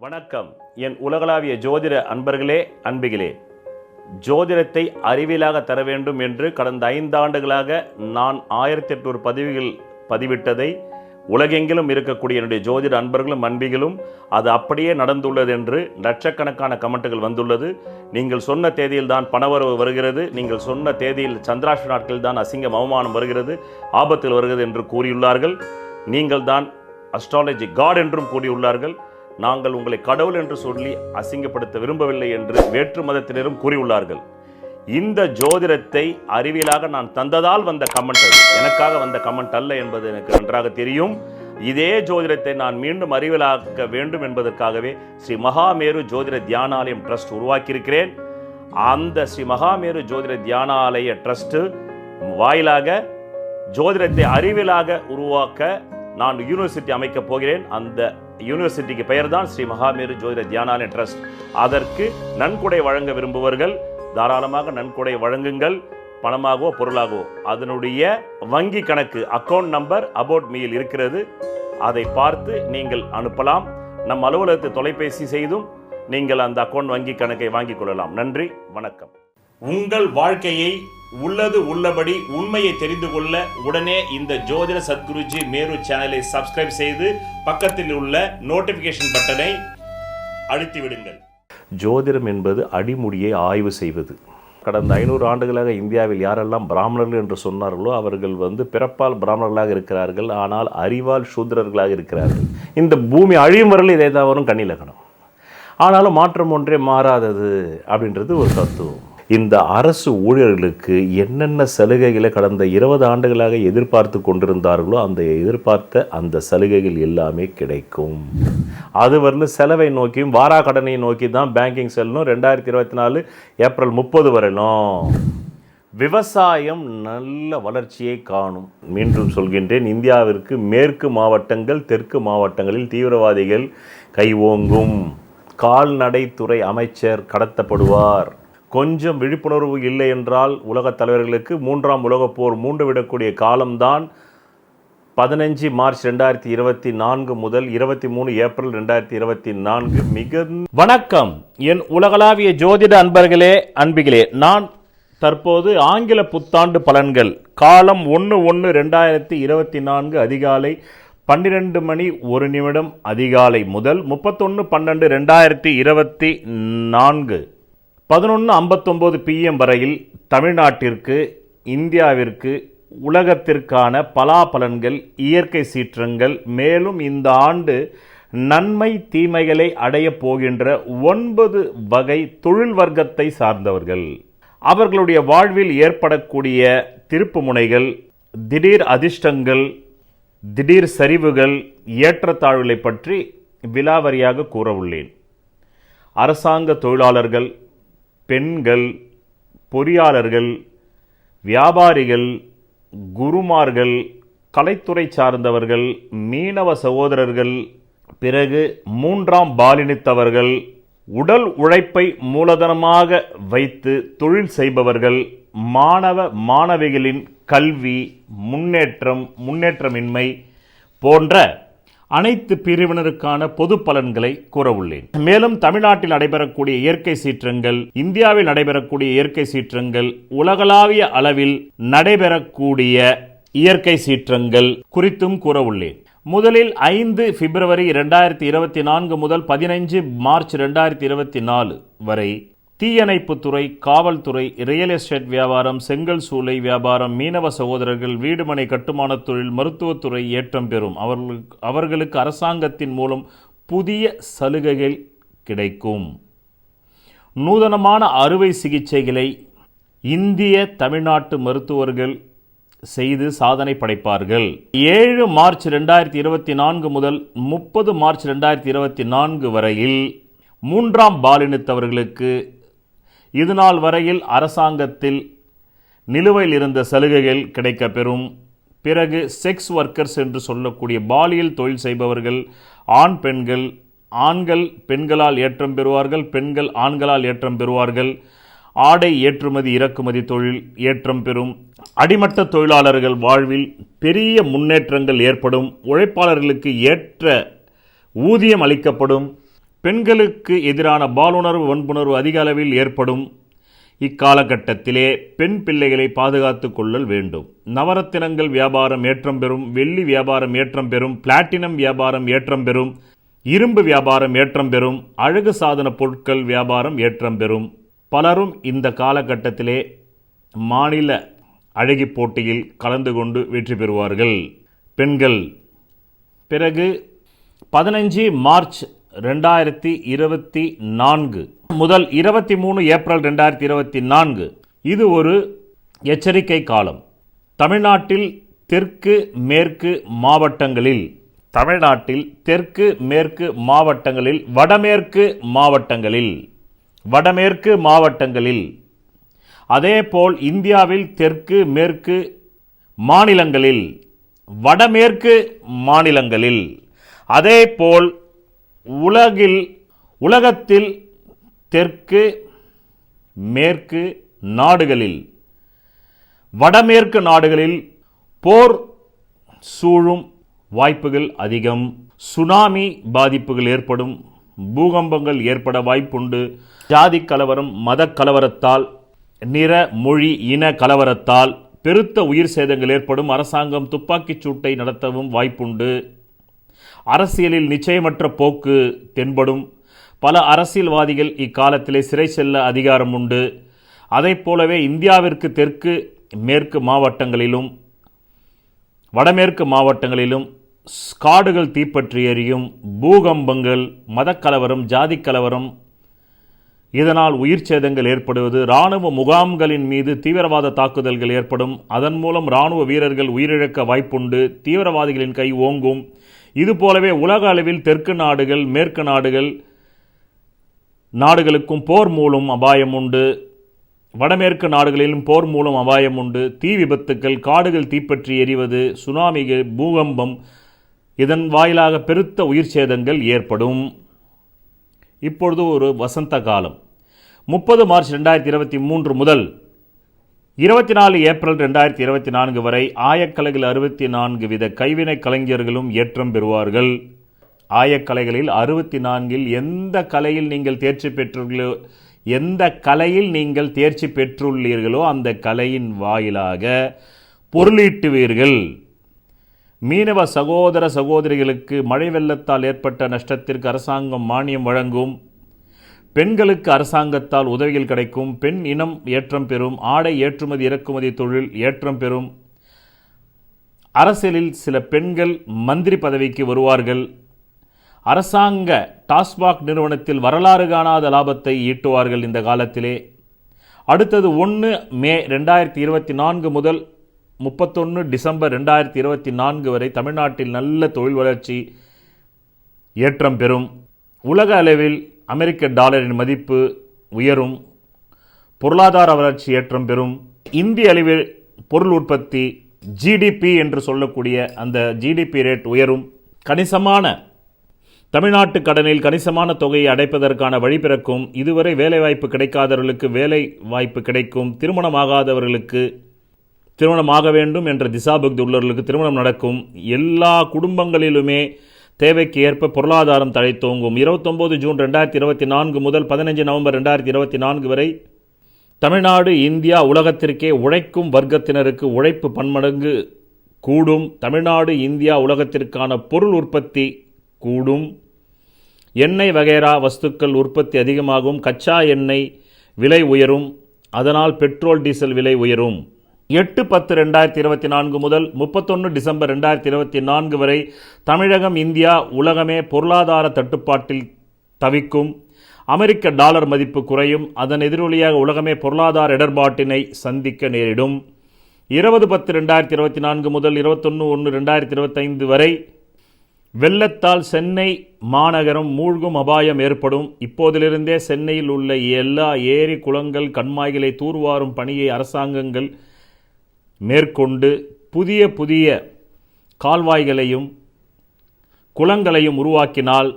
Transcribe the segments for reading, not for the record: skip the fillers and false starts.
வணக்கம். என் உலகளாவிய ஜோதிட அன்பர்களே, அன்பிகளே, ஜோதிடத்தை அறிவியலாக தர வேண்டும் என்று கடந்த 5 ஆண்டுகளாக நான் 1800 பதிவுகள் பதிவிட்டதை உலகெங்கிலும் இருக்கக்கூடிய என்னுடைய ஜோதிட அன்பர்களும் அன்பிகளும் அது அப்படியே நடந்துள்ளது என்று லட்சக்கணக்கான கமெண்ட்டுகள் வந்துள்ளது. நீங்கள் சொன்ன தேதியில் தான் பணவரவு வருகிறது, நீங்கள் சொன்ன தேதியில் சந்திராஷ்ட நாட்களில் தான் அசிங்கம் அவமானம் வருகிறது, ஆபத்தில் வருகிறது என்று கூறியுள்ளார்கள். நீங்கள் தான் அஸ்ட்ராலஜி காட் என்றும் கூறியுள்ளார்கள். நாங்கள் உங்களை கடவுள் என்று சொல்லி அசிங்கப்படுத்த விரும்பவில்லை என்று வேற்று மதத்தினரும் கூறியுள்ளார்கள். இந்த ஜோதிடத்தை அறிவியலாக நான் தந்ததால் வந்த கமெண்ட், அது எனக்காக வந்த கமெண்ட் அல்ல என்பது எனக்கு நன்றாக தெரியும். இதே ஜோதிடத்தை நான் மீண்டும் அறிவியலாக்க வேண்டும் என்பதற்காகவே ஸ்ரீ மகாமேரு ஜோதிட தியானாலயம் ட்ரஸ்ட் உருவாக்கியிருக்கிறேன். அந்த ஸ்ரீ மகாமேரு ஜோதிட தியானாலய ட்ரஸ்ட் வாயிலாக ஜோதிடத்தை அறிவியலாக உருவாக்க நான் யூனிவர்சிட்டி அமைக்கப் போகிறேன். அந்த யூனிவர்சிட்டிக்கு பெயர் தான் ஸ்ரீ மகாமேரு ஜோதிட தியானாலய ட்ரஸ்ட். அதற்கு நன்கொடை வழங்க விரும்புவர்கள் தாராளமாக நன்கொடை வழங்குங்கள், பணமாகவோ பொருளாகவோ. அதனுடைய வங்கி கணக்கு அக்கௌண்ட் நம்பர் அபவுட் மீயில் இருக்கிறது, அதை பார்த்து நீங்கள் அனுப்பலாம். நம் அலுவலகத்தை தொலைபேசி செய்தும் நீங்கள் அந்த அக்கௌண்ட் வங்கி கணக்கை வாங்கிக் கொள்ளலாம். நன்றி, வணக்கம். உங்கள் வாழ்க்கையை உள்ளது உள்ளபடி உண்மையை தெரிந்து கொள்ள உடனே இந்த ஜோதிட சத்குருஜி மேரு சேனலை சப்ஸ்கிரைப் செய்து பக்கத்தில் உள்ள நோட்டிபிகேஷன் பட்டனை அழுத்தி விடுங்கள். ஜோதிடம் என்பது அடிமுடியை ஆய்வு செய்வது. கடந்த 500 ஆண்டுகளாக இந்தியாவில் யாரெல்லாம் பிராமணர்கள் என்று சொன்னார்களோ அவர்கள் பிறப்பால் பிராமணர்களாக இருக்கிறார்கள், ஆனால் அறிவால் சூத்திரர்களாக இருக்கிறார்கள். இந்த பூமி அழியும் வரல் இதை தான் வரும் கண்ணிலக்கணம். ஆனாலும் மாற்றம் ஒன்றே மாறாதது அப்படின்றது ஒரு தத்துவம். இந்த அரசு ஊழியர்களுக்கு என்னென்ன சலுகைகளை கடந்த 20 ஆண்டுகளாக எதிர்பார்த்து கொண்டிருந்தார்களோ அந்த எதிர்பார்த்த அந்த சலுகைகள் எல்லாமே கிடைக்கும். அது வரலும் செலவை நோக்கியும் வாரா கடனை நோக்கி தான் பேங்கிங் செல்லணும். 2024 ஏப்ரல் 30 வரையிலும் விவசாயம் நல்ல வளர்ச்சியை காணும். மீண்டும் சொல்கின்றேன், இந்தியாவிற்கு மேற்கு மாவட்டங்கள் தெற்கு மாவட்டங்களில் தீவிரவாதிகள் கை ஓங்கும். கால்நடைத்துறை அமைச்சர் கடத்தப்படுவார். கொஞ்சம் விழிப்புணர்வு இல்லை என்றால் உலகத் தலைவர்களுக்கு 3ஆம் உலகப் போர் மூண்டுவிடக்கூடிய காலம்தான் 15 மார்ச் 2024 முதல் 23 ஏப்ரல் 2024 மிக. வணக்கம் என் உலகளாவிய ஜோதிட அன்பர்களே, அன்பிகளே. நான் தற்போது ஆங்கில புத்தாண்டு பலன்கள் காலம் 1/1/2024 அதிகாலை 12 மணி 1 நிமிடம் அதிகாலை முதல் 31/12/2024 11:59 PM வரையில் தமிழ்நாட்டிற்கு, இந்தியாவிற்கு, உலகத்திற்கான பலாபலன்கள், இயற்கை சீற்றங்கள், மேலும் இந்த ஆண்டு நன்மை தீமைகளை அடைய போகின்ற 9 வகை தொழில் வர்க்கத்தை சார்ந்தவர்கள், அவர்களுடைய வாழ்வில் ஏற்படக்கூடிய திருப்பு முனைகள், திடீர் அதிர்ஷ்டங்கள், திடீர் சரிவுகள், ஏற்றத்தாழ்வுகளை பற்றி விலாவரியாக கூற உள்ளேன். அரசாங்க தொழிலாளர்கள், பெண்கள், பொறியாளர்கள், வியாபாரிகள், குருமார்கள், கலைத்துறை சார்ந்தவர்கள், மீனவ சகோதரர்கள், பிறகு 3ஆம் பாலினத்தவர்கள், உடல் உழைப்பை மூலதனமாக வைத்து தொழில் செய்பவர்கள், மாணவ மாணவிகளின் கல்வி முன்னேற்றமின்மை போன்ற அனைத்து பிரிவினருக்கான பொது பலன்களை கூற உள்ளேன். மேலும் தமிழ்நாட்டில் நடைபெறக்கூடிய இயற்கை சீற்றங்கள், இந்தியாவில் நடைபெறக்கூடிய இயற்கை சீற்றங்கள், உலகளாவிய அளவில் நடைபெறக்கூடிய இயற்கை சீற்றங்கள் குறித்தும் கூற உள்ளேன். முதலில் 5 பிப்ரவரி 2024 முதல் 15 மார்ச் 2024 வரை தீயணைப்புத்துறை, காவல்துறை, ரியல் எஸ்டேட் வியாபாரம், செங்கல் சூளை வியாபாரம், மீனவ சகோதரர்கள், வீடுமனை கட்டுமான தொழில், மருத்துவத்துறை ஏற்றம் பெறும். அவர்களுக்கு அரசாங்கத்தின் மூலம் புதிய சலுகைகள் கிடைக்கும். நூதனமான அறுவை சிகிச்சைகளை இந்திய தமிழ்நாட்டு மருத்துவர்கள் செய்து சாதனை படைப்பார்கள். 7 மார்ச் 2024 முதல் 30 மார்ச் 2024 வரையில் 3ஆம் பாலினத்தவர்களுக்கு இதுநாள் வரையில் அரசாங்கத்தில் நிலுவையில் இருந்த சலுகைகள் கிடைக்கப்பெறும். பிறகு செக்ஸ் ஒர்க்கர்ஸ் என்று சொல்லக்கூடிய பாலியல் தொழில் செய்பவர்கள், ஆண் பெண்கள், ஆண்கள் பெண்களால் ஏற்றம் பெறுவார்கள், பெண்கள் ஆண்களால் ஏற்றம் பெறுவார்கள். ஆடை ஏற்றுமதி இறக்குமதி தொழில் ஏற்றம் பெறும். அடிமட்ட தொழிலாளர்கள் வாழ்வில் பெரிய முன்னேற்றங்கள் ஏற்படும். உழைப்பாளர்களுக்கு ஏற்ற ஊதியம் அளிக்கப்படும். பெண்களுக்கு எதிரான பாலுணர்வு வன்புணர்வு அதிக அளவில் ஏற்படும் இக்காலகட்டத்திலே பெண் பிள்ளைகளை பாதுகாத்து கொள்ளல் வேண்டும். நவரத்தினங்கள் வியாபாரம் ஏற்றம் பெறும், வெள்ளி வியாபாரம் ஏற்றம் பெறும், பிளாட்டினம் வியாபாரம் ஏற்றம் பெறும், இரும்பு வியாபாரம் ஏற்றம் பெறும், அழகு சாதன பொருட்கள் வியாபாரம் ஏற்றம் பெறும். பலரும் இந்த காலகட்டத்திலே மாநில அழகி போட்டியில் கலந்து கொண்டு வெற்றி பெறுவார்கள் பெண்கள். பிறகு 15 மார்ச் 2024 முதல் 23 ஏப்ரல் 2024 இது ஒரு எச்சரிக்கை காலம். தமிழ்நாட்டில் தெற்கு மேற்கு மாவட்டங்களில் வடமேற்கு மாவட்டங்களில் அதேபோல் இந்தியாவில் தெற்கு மேற்கு மாநிலங்களில் வடமேற்கு மாநிலங்களில் அதேபோல் உலகத்தில் தெற்கு மேற்கு நாடுகளில் வடமேற்கு நாடுகளில் போர் சூழும் வாய்ப்புகள் அதிகம். சுனாமி பாதிப்புகள் ஏற்படும், பூகம்பங்கள் ஏற்பட வாய்ப்புண்டு. ஜாதி கலவரம், மத கலவரத்தால், நிற மொழி இன கலவரத்தால் பெருத்த உயிர் சேதங்கள் ஏற்படும். அரசாங்கம் துப்பாக்கிச் சூட்டை நடத்தவும் வாய்ப்புண்டு. அரசியலில் நிச்சயமற்ற போக்கு தென்படும். பல அரசியல்வாதிகள் இக்காலத்திலே சிறை செல்ல அதிகாரம் உண்டு. அதை போலவே இந்தியாவிற்கு தெற்கு மேற்கு மாவட்டங்களிலும் வடமேற்கு மாவட்டங்களிலும் காடுகள் தீப்பற்றி எரியும், பூகம்பங்கள், மதக்கலவரம், ஜாதி கலவரம், இதனால் உயிர் சேதங்கள் ஏற்படுவது, இராணுவ முகாம்களின் மீது தீவிரவாத தாக்குதல்கள் ஏற்படும். அதன் மூலம் இராணுவ வீரர்கள் உயிரிழக்க வாய்ப்புண்டு. தீவிரவாதிகளின் கை ஓங்கும். இதுபோலவே உலக அளவில் தெற்கு நாடுகள் மேற்கு நாடுகளுக்கும் போர் மூலம் அபாயம் உண்டு. வடமேற்கு நாடுகளிலும் போர் மூலம் அபாயம் உண்டு. தீ விபத்துக்கள், காடுகள் தீப்பற்றி எரிவது, சுனாமிகள், பூகம்பம், இதன் வாயிலாக பெருத்த உயிர் சேதங்கள் ஏற்படும். இப்பொழுது ஒரு வசந்த காலம். 30 மார்ச் 2023 முதல் 24 ஏப்ரல் 2024 வரை ஆயக்கலைகள் 64 வித கைவினை கலைஞர்களும் ஏற்றம் பெறுவார்கள். ஆயக்கலைகளில் 64 எந்த கலையில் நீங்கள் தேர்ச்சி பெற்றுள்ளீர்களோ அந்த கலையின் வாயிலாக பொருளீட்டுவீர்கள். மீனவ சகோதர சகோதரிகளுக்கு மழை வெள்ளத்தால் ஏற்பட்ட நஷ்டத்திற்கு அரசாங்கம் மானியம் வழங்கும். பெண்களுக்கு அரசாங்கத்தால் உதவிகள் கிடைக்கும். பெண் இனம் ஏற்றம் பெறும். ஆடை ஏற்றுமதி இறக்குமதி தொழில் ஏற்றம் பெறும். அரசியலில் சில பெண்கள் மந்திரி பதவிக்கு வருவார்கள். அரசாங்க டாஸ்மாக் நிறுவனத்தில் வரலாறு காணாத லாபத்தை ஈட்டுவார்கள் இந்த காலத்திலே. அடுத்தது 1 மே 2024 முதல் 31 டிசம்பர் 2024 வரை தமிழ்நாட்டில் நல்ல தொழில் வளர்ச்சி ஏற்றம் பெறும். உலக அளவில் அமெரிக்க டாலரின் மதிப்பு உயரும். பொருளாதார வளர்ச்சி ஏற்றம் பெறும். இந்திய அளவில் பொருள் உற்பத்தி ஜிடிபி என்று சொல்லக்கூடிய அந்த ஜிடிபி ரேட் உயரும். தமிழ்நாட்டு கடனில் கணிசமான தொகையை அடைப்பதற்கான வழி பிறக்கும். இதுவரை வேலைவாய்ப்பு கிடைக்காதவர்களுக்கு வேலை வாய்ப்பு கிடைக்கும். திருமணமாகாதவர்களுக்கு திருமணமாக வேண்டும் என்ற திசாபக்தி உள்ளவர்களுக்கு திருமணம் நடக்கும். எல்லா குடும்பங்களிலுமே தேவைக்கு ஏற்ப பொருளாதாரம் தழைத்தோங்கும். 29 ஜூன் 2024 முதல் 15 நவம்பர் 2024 வரை தமிழ்நாடு இந்தியா உலகத்திற்கே உழைக்கும் வர்க்கத்தினருக்கு உழைப்பு பன்மடங்கு கூடும். தமிழ்நாடு இந்தியா உலகத்திற்கான பொருள் உற்பத்தி கூடும். எண்ணெய் வகைரா வஸ்துக்கள் உற்பத்தி அதிகமாகும். கச்சா எண்ணெய் விலை உயரும். அதனால் பெட்ரோல் டீசல் விலை உயரும். 8/10/2024 முதல் 31 டிசம்பர் 2024 வரை தமிழகம் இந்தியா உலகமே பொருளாதார தட்டுப்பாட்டில் தவிக்கும். அமெரிக்க டாலர் மதிப்பு குறையும். அதன் எதிரொலியாக உலகமே பொருளாதார இடர்பாட்டினை சந்திக்க நேரிடும். 20/10/2024 முதல் 21/1/2025 வரை வெள்ளத்தால் சென்னை மாநகரம் மூழ்கும் அபாயம் ஏற்படும். இப்போதிலிருந்தே சென்னையில் உள்ள எல்லா ஏரி குளங்கள் கண்மாய்களை தூர்வாரும் பணியை அரசாங்கங்கள் மேற்கொண்டு புதிய கால்வாய்களையும் குளங்களையும் உருவாக்கினால்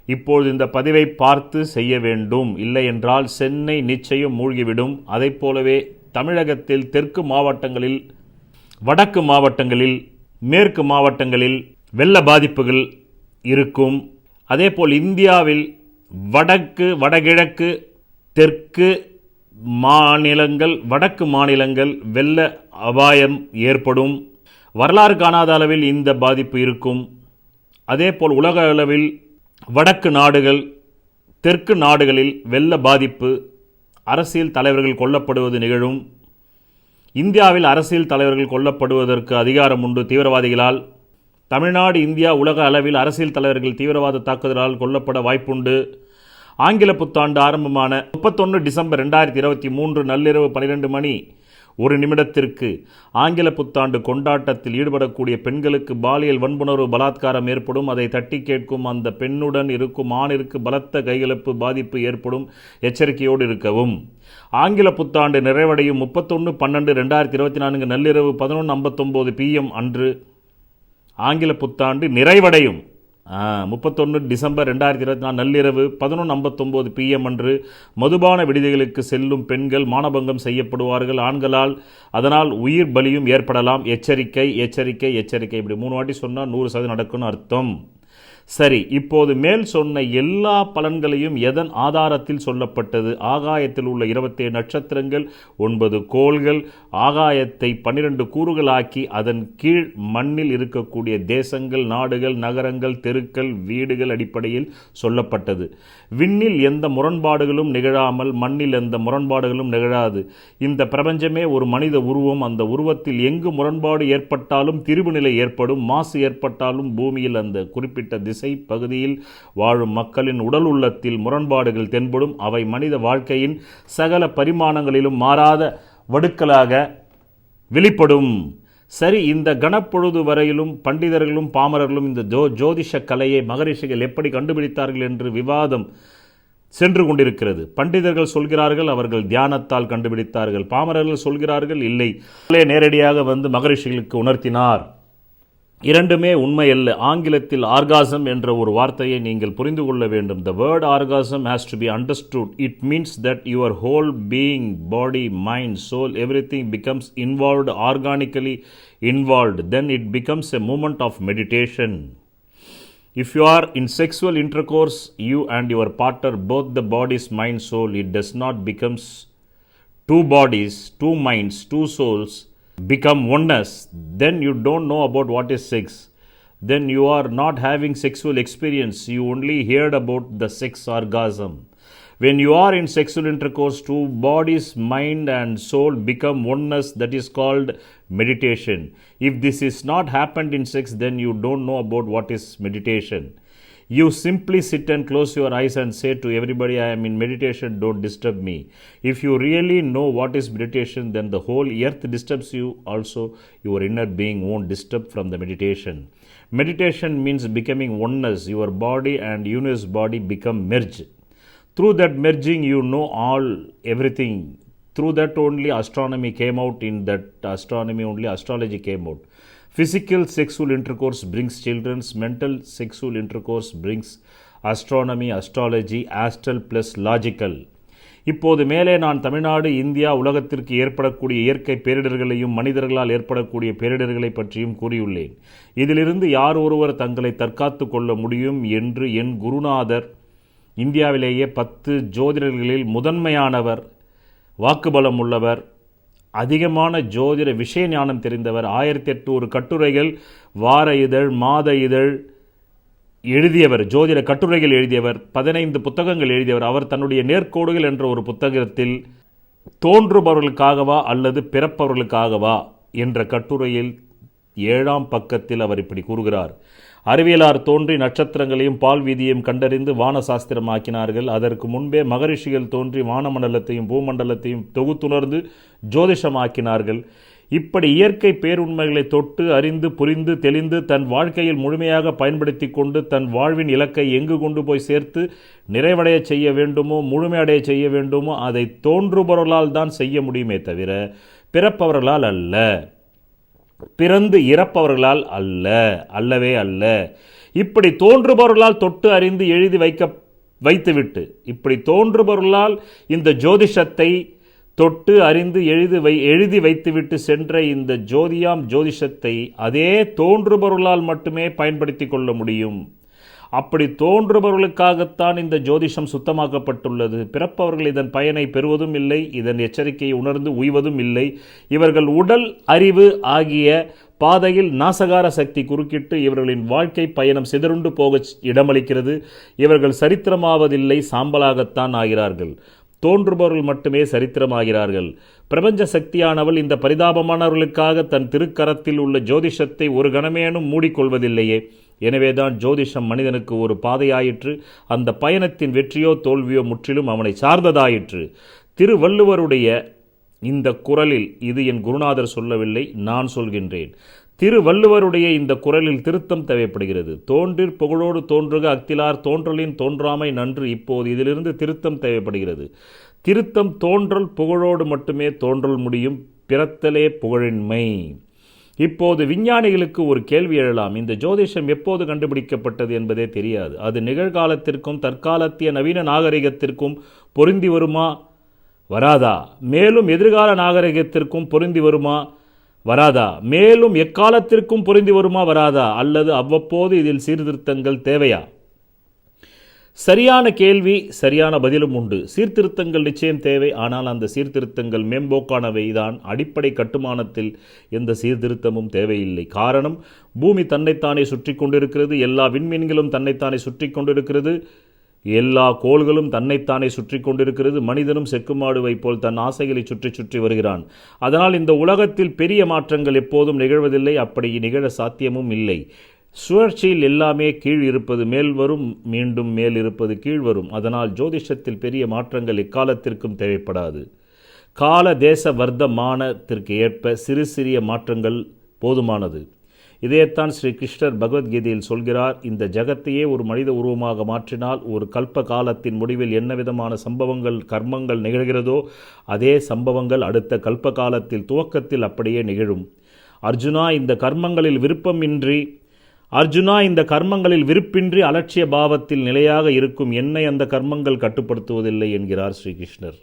இப்பொழுது இந்த பதிவை பார்த்து செய்ய வேண்டும். இல்லை என்றால் சென்னை நிச்சயம் மூழ்கிவிடும். அதை போலவே தமிழகத்தில் தெற்கு மாவட்டங்களில் வடக்கு மாவட்டங்களில் மேற்கு மாவட்டங்களில் வெள்ள பாதிப்புகள் இருக்கும். அதேபோல் இந்தியாவில் வடக்கு, வடகிழக்கு, தெற்கு மாநிலங்கள், வடக்கு மாநிலங்கள் வெள்ள அபாயம் ஏற்படும். வரலாறு காணாத அளவில் இந்த பாதிப்பு இருக்கும். அதேபோல் உலக அளவில் வடக்கு நாடுகள், தெற்கு நாடுகளில் வெள்ள பாதிப்பு, அரசியல் தலைவர்கள் கொல்லப்படுவது நிகழும். இந்தியாவில் அரசியல் தலைவர்கள் கொல்லப்படுவதற்கு அதிகாரம் உண்டு தீவிரவாதிகளால். தமிழ்நாடு, இந்தியா, உலக அளவில் அரசியல் தலைவர்கள் தீவிரவாத தாக்குதலால் கொல்லப்பட வாய்ப்புண்டு. ஆங்கில புத்தாண்டு ஆரம்பமான 31 டிசம்பர் 2023 நள்ளிரவு 12:01 ஆங்கில புத்தாண்டு கொண்டாட்டத்தில் ஈடுபடக்கூடிய பெண்களுக்கு பாலியல் வன்புணர்வு, பலாத்காரம் ஏற்படும். அதை தட்டி கேட்கும் அந்த பெண்ணுடன் இருக்கும் ஆணிற்கு பலத்த கைகலப்பு பாதிப்பு ஏற்படும். எச்சரிக்கையோடு இருக்கவும். ஆங்கில புத்தாண்டு நிறைவடையும் 31/12/2024 நள்ளிரவு 11:59 PM அன்று ஆங்கில புத்தாண்டு நிறைவடையும். 31 டிசம்பர் 2024 நள்ளிரவு 11:59 PM அன்று மதுபான விடுதிகளுக்கு செல்லும் பெண்கள் மானபங்கம் செய்யப்படுவார்கள் ஆண்களால். அதனால் உயிர் பலியும் ஏற்படலாம். எச்சரிக்கை, எச்சரிக்கை, எச்சரிக்கை. இப்படி 3 வாட்டி சொன்னால் 100% நடக்கும்னு அர்த்தம். சரி, இப்போது மேல் சொன்ன எல்லா பலன்களையும் எதன் ஆதாரத்தில் சொல்லப்பட்டது? ஆகாயத்தில் உள்ள 27 நட்சத்திரங்கள், 9 கோள்கள், ஆகாயத்தை 12 கூறுகளாக்கி அதன் கீழ் மண்ணில் இருக்கக்கூடிய தேசங்கள், நாடுகள், நகரங்கள், தெருக்கள், வீடுகள் அடிப்படையில் சொல்லப்பட்டது. விண்ணில் எந்த முரண்பாடுகளும் நிகழாமல் மண்ணில் எந்த முரண்பாடுகளும் நிகழாது. இந்த பிரபஞ்சமே ஒரு மனித உருவம். அந்த உருவத்தில் எங்கு முரண்பாடு ஏற்பட்டாலும் திரிபு நிலை ஏற்படும். மாசு ஏற்பட்டாலும் பூமியில் அந்த குறிப்பிட்ட திசை பகுதியில் வாழும் மக்களின் உடல் உள்ளத்தில் முரண்பாடுகள் தென்படும். அவை மனித வாழ்க்கையின் சகல பரிமாணங்களிலும் மாறாத வடுக்களாக வெளிப்படும். சரி, இந்த கணப்பொழுது வரையிலும் பண்டிதர்களும் பாமரர்களும் இந்த ஜோதிஷ கலையை மகரிஷிகள் எப்படி கண்டுபிடித்தார்கள் என்று விவாதம் சென்று கொண்டிருக்கிறது. பண்டிதர்கள் சொல்கிறார்கள் அவர்கள் தியானத்தால் கண்டுபிடித்தார்கள். பாமரர்கள் சொல்கிறார்கள் இல்லை, நேரடியாக வந்து மகரிஷிகளுக்கு உணர்த்தினார். இரண்டுமே உண்மை அல்ல. ஆங்கிலத்தில் ஆர்காசம் என்ற ஒரு வார்த்தையை நீங்கள் புரிந்து கொள்ள வேண்டும். The word orgasm has to be understood. It means that your whole being, body, mind, soul, everything becomes involved, organically involved. Then it becomes a moment of meditation. If you are in sexual intercourse, you and your partner, both the body's mind, soul, it does not becomes two bodies, two minds, two souls, become oneness. Then you don't know about what is sex. Then you are not having sexual experience. You only heard about the sex orgasm. When you are in sexual intercourse, two bodies, mind and soul become oneness. That is called meditation. If this is not happened in sex, then you don't know about what is meditation. You simply sit and close your eyes and say to everybody, I am in meditation, don't disturb me. If you really know what is meditation, then the whole earth disturbs you. Also, your inner being won't disturb from the meditation. Meditation means becoming oneness. Your body and universe body become merged. Through that merging, you know everything. Through that only astronomy came out. In that astronomy only astrology came out. Physical sexual intercourse brings children. Mental sexual intercourse brings astronomy, astrology, astral plus logical. இப்போது மேலே நான் Tamil Nadu, India, உலகத்திற்கு ஏற்படக்கூடிய இயற்கை பேரிடர்களையும் மனிதர்களால் ஏற்படக்கூடிய பேரிடர்களை பற்றியும் கூறியுள்ளேன். இதிலிருந்து யார் ஒருவர் தங்களை தற்காத்து கொள்ள முடியும் என்று என் குருநாதர், இந்தியாவிலேயே 10 ஜோதிடர்களில் முதன்மையானவர், வாக்குபலம் உள்ளவர், அதிகமான ஜோதிட விஷய ஞானம் தெரிந்தவர், 1800 கட்டுரைகள், வார இதழ், மாத இதழ் எழுதியவர், ஜோதிட கட்டுரைகள் எழுதியவர், 15 புத்தகங்கள் எழுதியவர். அவர் தன்னுடைய நேர்கோடுகள் என்ற ஒரு புத்தகத்தில் தோன்றுபவர்களுக்காகவா அல்லது பிறப்பவர்களுக்காகவா என்ற கட்டுரையில் 7ஆம் பக்கத்தில் அவர் இப்படி கூறுகிறார். அறிவியலார் தோன்றி நட்சத்திரங்களையும் பால் வீதியையும் கண்டறிந்து வான சாஸ்திரமாக்கினார்கள். அதற்கு முன்பே மகரிஷிகள் தோன்றி வானமண்டலத்தையும் பூமண்டலத்தையும் தொகுத்துணர்ந்து ஜோதிஷமாக்கினார்கள். இப்படி இயற்கை பேருண்மைகளை தொட்டு அறிந்து புரிந்து தெளிந்து தன் வாழ்க்கையில் முழுமையாக பயன்படுத்தி கொண்டு தன் வாழ்வின் இலக்கை எங்கு கொண்டு போய் சேர்த்து நிறைவடைய செய்ய வேண்டுமோ, முழுமையடைய செய்ய வேண்டுமோ அதை தோன்றுபவர்களால் தான் செய்ய முடியுமே தவிர பிறப்பவர்களால் அல்ல, பிறந்து இறப்பவர்களால் அல்ல, அல்லவே அல்ல. இப்படி தோன்றுபவர்களால் தொட்டு அறிந்து எழுதி வைத்துவிட்டு, இப்படி தோன்றுபவர்களால் இந்த ஜோதிஷத்தை தொட்டு அறிந்து எழுதி வைத்துவிட்டு சென்ற இந்த ஜோதிஷத்தை அதே தோன்றுபவர்களால் மட்டுமே பயன்படுத்தி கொள்ள முடியும். அப்படி தோன்றுபவர்களுக்காகத்தான் இந்த ஜோதிஷம் சுத்தமாக்கப்பட்டுள்ளது. பிறப்பவர்கள் இதன் பயனை பெறுவதும் இல்லை, இதன் எச்சரிக்கையை உணர்ந்து உய்வதும் இல்லை. இவர்கள் உடல், அறிவு ஆகிய பாதையில் நாசகார சக்தி குறுக்கிட்டு இவர்களின் வாழ்க்கை பயணம் சிதறுண்டு போக இடமளிக்கிறது. இவர்கள் சரித்திரமாவதில்லை, சாம்பலாகத்தான் ஆகிறார்கள். தோன்றுபவர்கள் மட்டுமே சரித்திரமாகிறார்கள். பிரபஞ்ச சக்தியானவள் இந்த பரிதாபமானவர்களுக்காக தன் திருக்கரத்தில் உள்ள ஜோதிஷத்தை ஒரு கணமேனும் மூடிக்கொள்வதில்லையே. எனவேதான் ஜோதிஷம் மனிதனுக்கு ஒரு பாதையாயிற்று. அந்த பயணத்தின் வெற்றியோ தோல்வியோ முற்றிலும் அவனை சார்ந்ததாயிற்று. திருவள்ளுவருடைய இந்த குறளில், இது என் குருநாதர் சொல்லவில்லை, நான் சொல்கின்றேன், திருவள்ளுவருடைய இந்த குறளில் திருத்தம் தேவைப்படுகிறது. தோன்றிற் புகழோடு தோன்றுக அக்திலார் தோன்றலின் தோன்றாமை நன்று. இப்போது இதிலிருந்து திருத்தம் தேவைப்படுகிறது. திருத்தம் தோன்றல் புகழோடு மட்டுமே தோன்றல் முடியும், பிறத்தலே புகழின்மை. இப்போது விஞ்ஞானிகளுக்கு ஒரு கேள்வி எழலாம். இந்த ஜோதிஷம் எப்போது கண்டுபிடிக்கப்பட்டது என்பதே தெரியாது. அது நிகழ்காலத்திற்கும் தற்காலத்திய நவீன நாகரிகத்திற்கும் பொருந்தி வருமா வராதா? மேலும் எதிர்கால நாகரிகத்திற்கும் பொருந்தி வருமா வராதா? மேலும் எக்காலத்திற்கும் பொருந்தி வருமா வராதா? அல்லது அவ்வப்போது இதில் சீர்திருத்தங்கள் தேவையா? சரியான கேள்வி, சரியான பதிலும் உண்டு. சீர்திருத்தங்கள் நிச்சயம் தேவை. ஆனால் அந்த சீர்திருத்தங்கள் மேம்போக்கானவை தான். அடிப்படை கட்டுமானத்தில் எந்த சீர்திருத்தமும் தேவையில்லை. காரணம், பூமி தன்னைத்தானே சுற்றி கொண்டிருக்கிறது. எல்லா விண்மீன்களும் தன்னைத்தானே சுற்றி கொண்டிருக்கிறது. எல்லா கோள்களும் தன்னைத்தானே சுற்றி கொண்டிருக்கிறது. மனிதனும் செக்குமாடுவை போல் தன் ஆசைகளை சுற்றி சுற்றி வருகிறான். அதனால் இந்த உலகத்தில் பெரிய மாற்றங்கள் எப்போதும் நிகழ்வதில்லை. அப்படி நிகழ சாத்தியமும் இல்லை. சுழற்சியில் எல்லாமே கீழ் இருப்பது மேல் வரும், மீண்டும் மேல் இருப்பது கீழ் வரும். அதனால் ஜோதிஷத்தில் பெரிய மாற்றங்கள் எக்காலத்திற்கும் தேவைப்படாது. கால தேச வர்த்தமானத்திற்கு ஏற்ப சிறு சிறிய மாற்றங்கள் போதுமானது. இதைத்தான் ஸ்ரீ கிருஷ்ணர் பகவத்கீதையில் சொல்கிறார். இந்த ஜகத்தையே ஒரு மனித உருவமாக மாற்றினால் ஒரு கல்ப காலத்தின் முடிவில் என்ன விதமான சம்பவங்கள் கர்மங்கள் நிகழ்கிறதோ அதே சம்பவங்கள் அடுத்த கல்ப காலத்தில் துவக்கத்தில் அப்படியே நிகழும். அர்ஜுனா, இந்த கர்மங்களில் விருப்பின்றி அலட்சிய பாவத்தில் நிலையாக இருக்கும் என்னை அந்த கர்மங்கள் கட்டுப்படுத்துவதில்லை என்கிறார் ஸ்ரீகிருஷ்ணர்.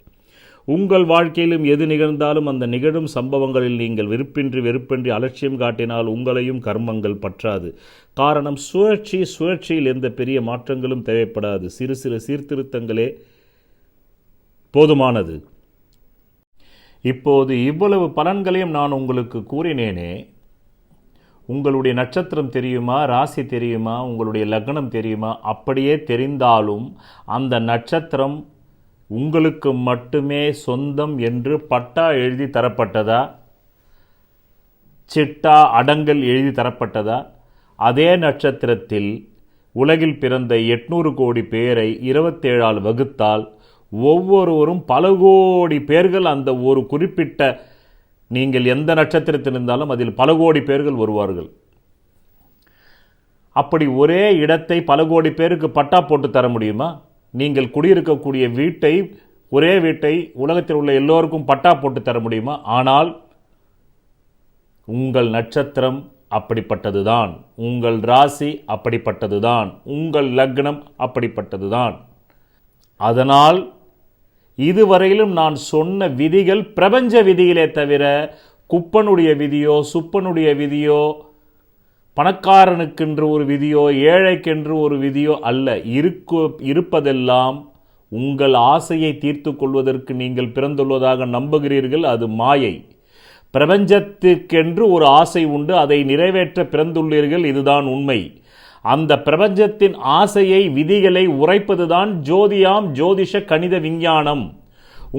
உங்கள் வாழ்க்கையிலும் எது நிகழ்ந்தாலும் அந்த நிகழும் சம்பவங்களில் நீங்கள் வெறுப்பின்றி அலட்சியம் காட்டினால் உங்களையும் கர்மங்கள் பற்றாது. காரணம், சுழற்சியில் எந்த பெரிய மாற்றங்களும் தேவைப்படாது. சிறு சிறு சீர்திருத்தங்களே போதுமானது. இப்போது இவ்வளவு பலன்களையும் நான் உங்களுக்கு கூறினேனே, உங்களுடைய நட்சத்திரம் தெரியுமா, ராசி தெரியுமா, உங்களுடைய லக்னம் தெரியுமா? அப்படியே தெரிந்தாலும் அந்த நட்சத்திரம் உங்களுக்கு மட்டுமே சொந்தம் என்று பட்டா எழுதி தரப்பட்டதா, சிட்டா அடங்கல் எழுதி தரப்பட்டதா? அதே நட்சத்திரத்தில் உலகில் பிறந்த 800 கோடி பேரை 27ஆல் வகுத்தால் ஒவ்வொருவரும் பல கோடி பேர்கள் அந்த ஒரு குறிப்பிட்ட, நீங்கள் எந்த நட்சத்திரத்தில் இருந்தாலும் அதில் பல கோடி பேர்கள் வருவார்கள். அப்படி ஒரே இடத்தை பல கோடி பேருக்கு பட்டா போட்டு தர முடியுமா? நீங்கள் குடியிருக்கக்கூடிய ஒரே வீட்டை உலகத்தில் உள்ள எல்லோருக்கும் பட்டா போட்டு தர முடியுமா? ஆனால் உங்கள் நட்சத்திரம் அப்படிப்பட்டதுதான், உங்கள் ராசி அப்படிப்பட்டதுதான், உங்கள் லக்னம் அப்படிப்பட்டதுதான். அதனால் இதுவரையிலும் நான் சொன்ன விதிகள் பிரபஞ்ச விதிகளே தவிர குப்பனுடைய விதியோ சுப்பனுடைய விதியோ பணக்காரனுக்கென்று ஒரு விதியோ ஏழைக்கென்று ஒரு விதியோ அல்ல. இருப்பதெல்லாம் உங்கள் ஆசையை தீர்த்து கொள்வதற்கு நீங்கள் பிறந்துள்ளதாக நம்புகிறீர்கள். அது மாயை. பிரபஞ்சத்திற்கென்று ஒரு ஆசை உண்டு, அதை நிறைவேற்ற பிறந்துள்ளீர்கள். இதுதான் உண்மை. அந்த பிரபஞ்சத்தின் ஆசையை, விதிகளை உரைப்பதுதான் ஜோதிஷ கணித விஞ்ஞானம்.